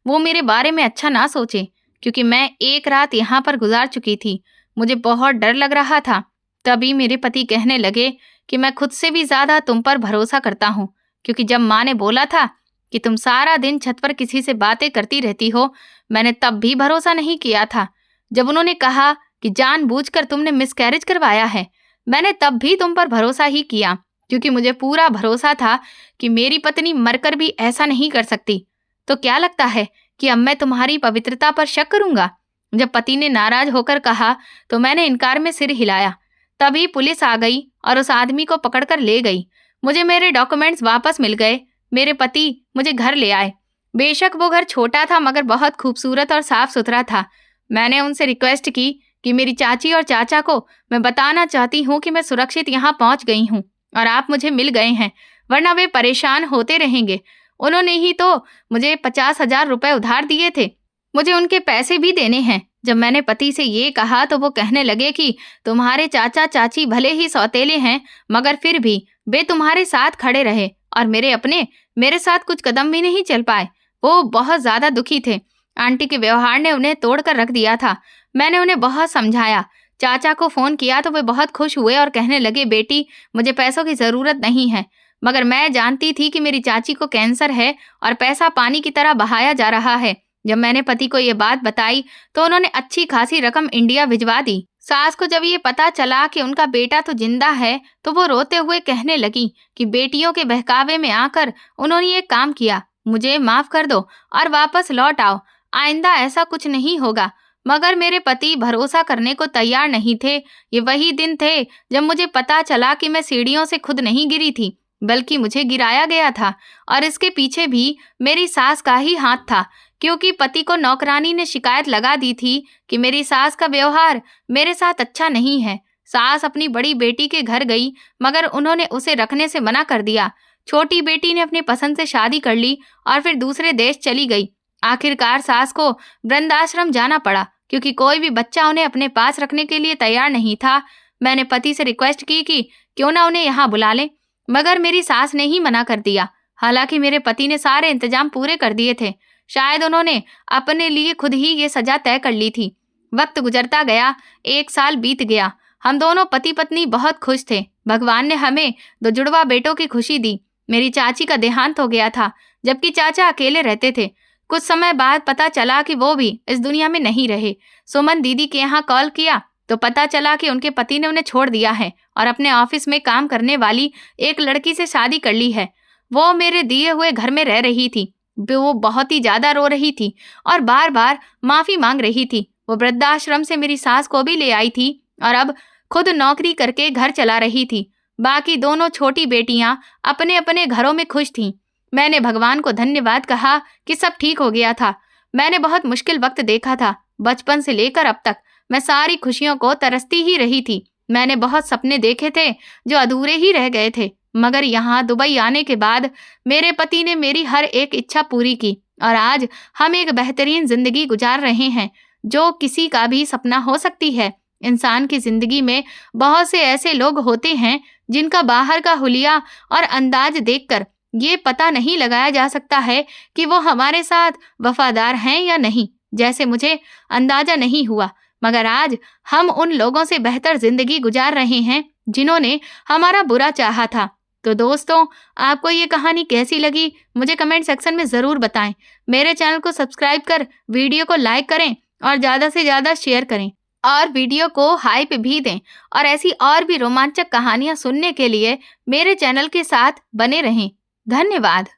वो मेरे बारे में अच्छा ना सोचे, क्योंकि मैं एक रात यहाँ पर गुजार चुकी थी। मुझे बहुत डर लग रहा था। तभी मेरे पति कहने लगे कि मैं खुद से भी ज्यादा तुम पर भरोसा करता हूँ, क्योंकि जब माँ ने बोला था कि तुम सारा दिन छत पर किसी से बातें करती रहती हो, मैंने तब भी भरोसा नहीं किया था। जब उन्होंने कहा कि जानबूझकर तुमने मिसकैरेज करवाया है, मैंने तब भी तुम पर भरोसा ही किया, क्योंकि मुझे पूरा भरोसा था कि मेरी पत्नी मरकर भी ऐसा नहीं कर सकती। तो क्या लगता है कि अब मैं तुम्हारी पवित्रता पर शक करूंगा? जब पति ने नाराज होकर कहा तो मैंने इनकार में सिर हिलाया। तभी पुलिस आ गई और उस आदमी को पकड़कर ले गई। मुझे मेरे डॉक्यूमेंट्स वापस मिल गए। मेरे पति मुझे घर ले आए। बेशक वो घर छोटा था, मगर बहुत खूबसूरत और साफ सुथरा था। मैंने उनसे रिक्वेस्ट की कि मेरी चाची और चाचा को मैं बताना चाहती हूँ कि मैं सुरक्षित यहाँ पहुँच गई हूँ और आप मुझे मिल गए हैं, वरना वे परेशान होते रहेंगे। उन्होंने ही तो मुझे 50,000 रुपए उधार दिए थे, मुझे उनके पैसे भी देने हैं। जब मैंने पति से ये कहा तो वो कहने लगे कि तुम्हारे चाचा चाची भले ही सौतेले हैं, मगर फिर भी वे तुम्हारे साथ खड़े रहे और मेरे अपने मेरे साथ कुछ कदम भी नहीं चल पाए। वो बहुत ज्यादा दुखी थे। आंटी के व्यवहार ने उन्हें तोड़कर रख दिया था। मैंने उन्हें बहुत समझाया। चाचा को फोन किया तो वे बहुत खुश हुए और कहने लगे, बेटी मुझे पैसों की जरूरत नहीं है, मगर मैं जानती थी कि मेरी चाची को कैंसर है और पैसा पानी की तरह बहाया जा रहा है। जब मैंने पति को ये बात बताई तो उन्होंने अच्छी खासी रकम इंडिया भिजवा दी। सास को जब ये पता चला कि उनका बेटा तो जिंदा है तो वो रोते हुए कहने लगी कि बेटियों के बहकावे में आकर उन्होंने ये काम किया, मुझे माफ कर दो और वापस लौट आओ, आइंदा ऐसा कुछ नहीं होगा। मगर मेरे पति भरोसा करने को तैयार नहीं थे। ये वही दिन थे जब मुझे पता चला कि मैं सीढ़ियों से खुद नहीं गिरी थी, बल्कि मुझे गिराया गया था और इसके पीछे भी मेरी सास का ही हाथ था, क्योंकि पति को नौकरानी ने शिकायत लगा दी थी कि मेरी सास का व्यवहार मेरे साथ अच्छा नहीं है। सास अपनी बड़ी बेटी के घर गई, मगर उन्होंने उसे रखने से मना कर दिया। छोटी बेटी ने अपनी पसंद से शादी कर ली और फिर दूसरे देश चली गई। आखिरकार सास को वृद्धाश्रम जाना पड़ा, क्योंकि कोई भी बच्चा उन्हें अपने पास रखने के लिए तैयार नहीं था। मैंने पति से रिक्वेस्ट की कि क्यों ना उन्हें यहाँ बुला लें, मगर मेरी सास ने ही मना कर दिया। हालांकि मेरे पति ने सारे इंतजाम पूरे कर दिए थे। शायद उन्होंने अपने लिए खुद ही ये सजा तय कर ली थी। वक्त गुजरता गया, 1 साल बीत गया। हम दोनों पति पत्नी बहुत खुश थे। भगवान ने हमें 2 जुड़वा बेटों की खुशी दी। मेरी चाची का देहांत हो गया था, जबकि चाचा अकेले रहते थे। कुछ समय बाद पता चला कि वो भी इस दुनिया में नहीं रहे। सुमन दीदी के यहाँ कॉल किया तो पता चला कि उनके पति ने उन्हें छोड़ दिया है और अपने ऑफिस में काम करने वाली एक लड़की से शादी कर ली है। वो मेरे दिए हुए घर में रह रही थी। वो बहुत ही ज्यादा रो रही थी और बार बार माफी मांग रही थी। वो वृद्धाश्रम से मेरी सास को भी ले आई थी और अब खुद नौकरी करके घर चला रही थी। बाकी दोनों छोटी बेटियां अपने अपने घरों में खुश थीं। मैंने भगवान को धन्यवाद कहा कि सब ठीक हो गया था। मैंने बहुत मुश्किल वक्त देखा था। बचपन से लेकर अब तक मैं सारी खुशियों को तरसती ही रही थी। मैंने बहुत सपने देखे थे जो अधूरे ही रह गए थे, मगर यहाँ दुबई आने के बाद मेरे पति ने मेरी हर एक इच्छा पूरी की और आज हम एक बेहतरीन जिंदगी गुजार रहे हैं, जो किसी का भी सपना हो सकती है। इंसान की जिंदगी में बहुत से ऐसे लोग होते हैं जिनका बाहर का हुलिया और अंदाज देखकर ये पता नहीं लगाया जा सकता है कि वो हमारे साथ वफादार हैं या नहीं। जैसे मुझे अंदाजा नहीं हुआ, मगर आज हम उन लोगों से बेहतर जिंदगी गुजार रहे हैं जिन्होंने हमारा बुरा चाहा था। तो दोस्तों, आपको ये कहानी कैसी लगी मुझे कमेंट सेक्शन में ज़रूर बताएं। मेरे चैनल को सब्सक्राइब कर वीडियो को लाइक करें और ज़्यादा से ज़्यादा शेयर करें। और वीडियो को हाइप भी दें। और ऐसी और भी रोमांचक कहानियां सुनने के लिए मेरे चैनल के साथ बने रहें। धन्यवाद।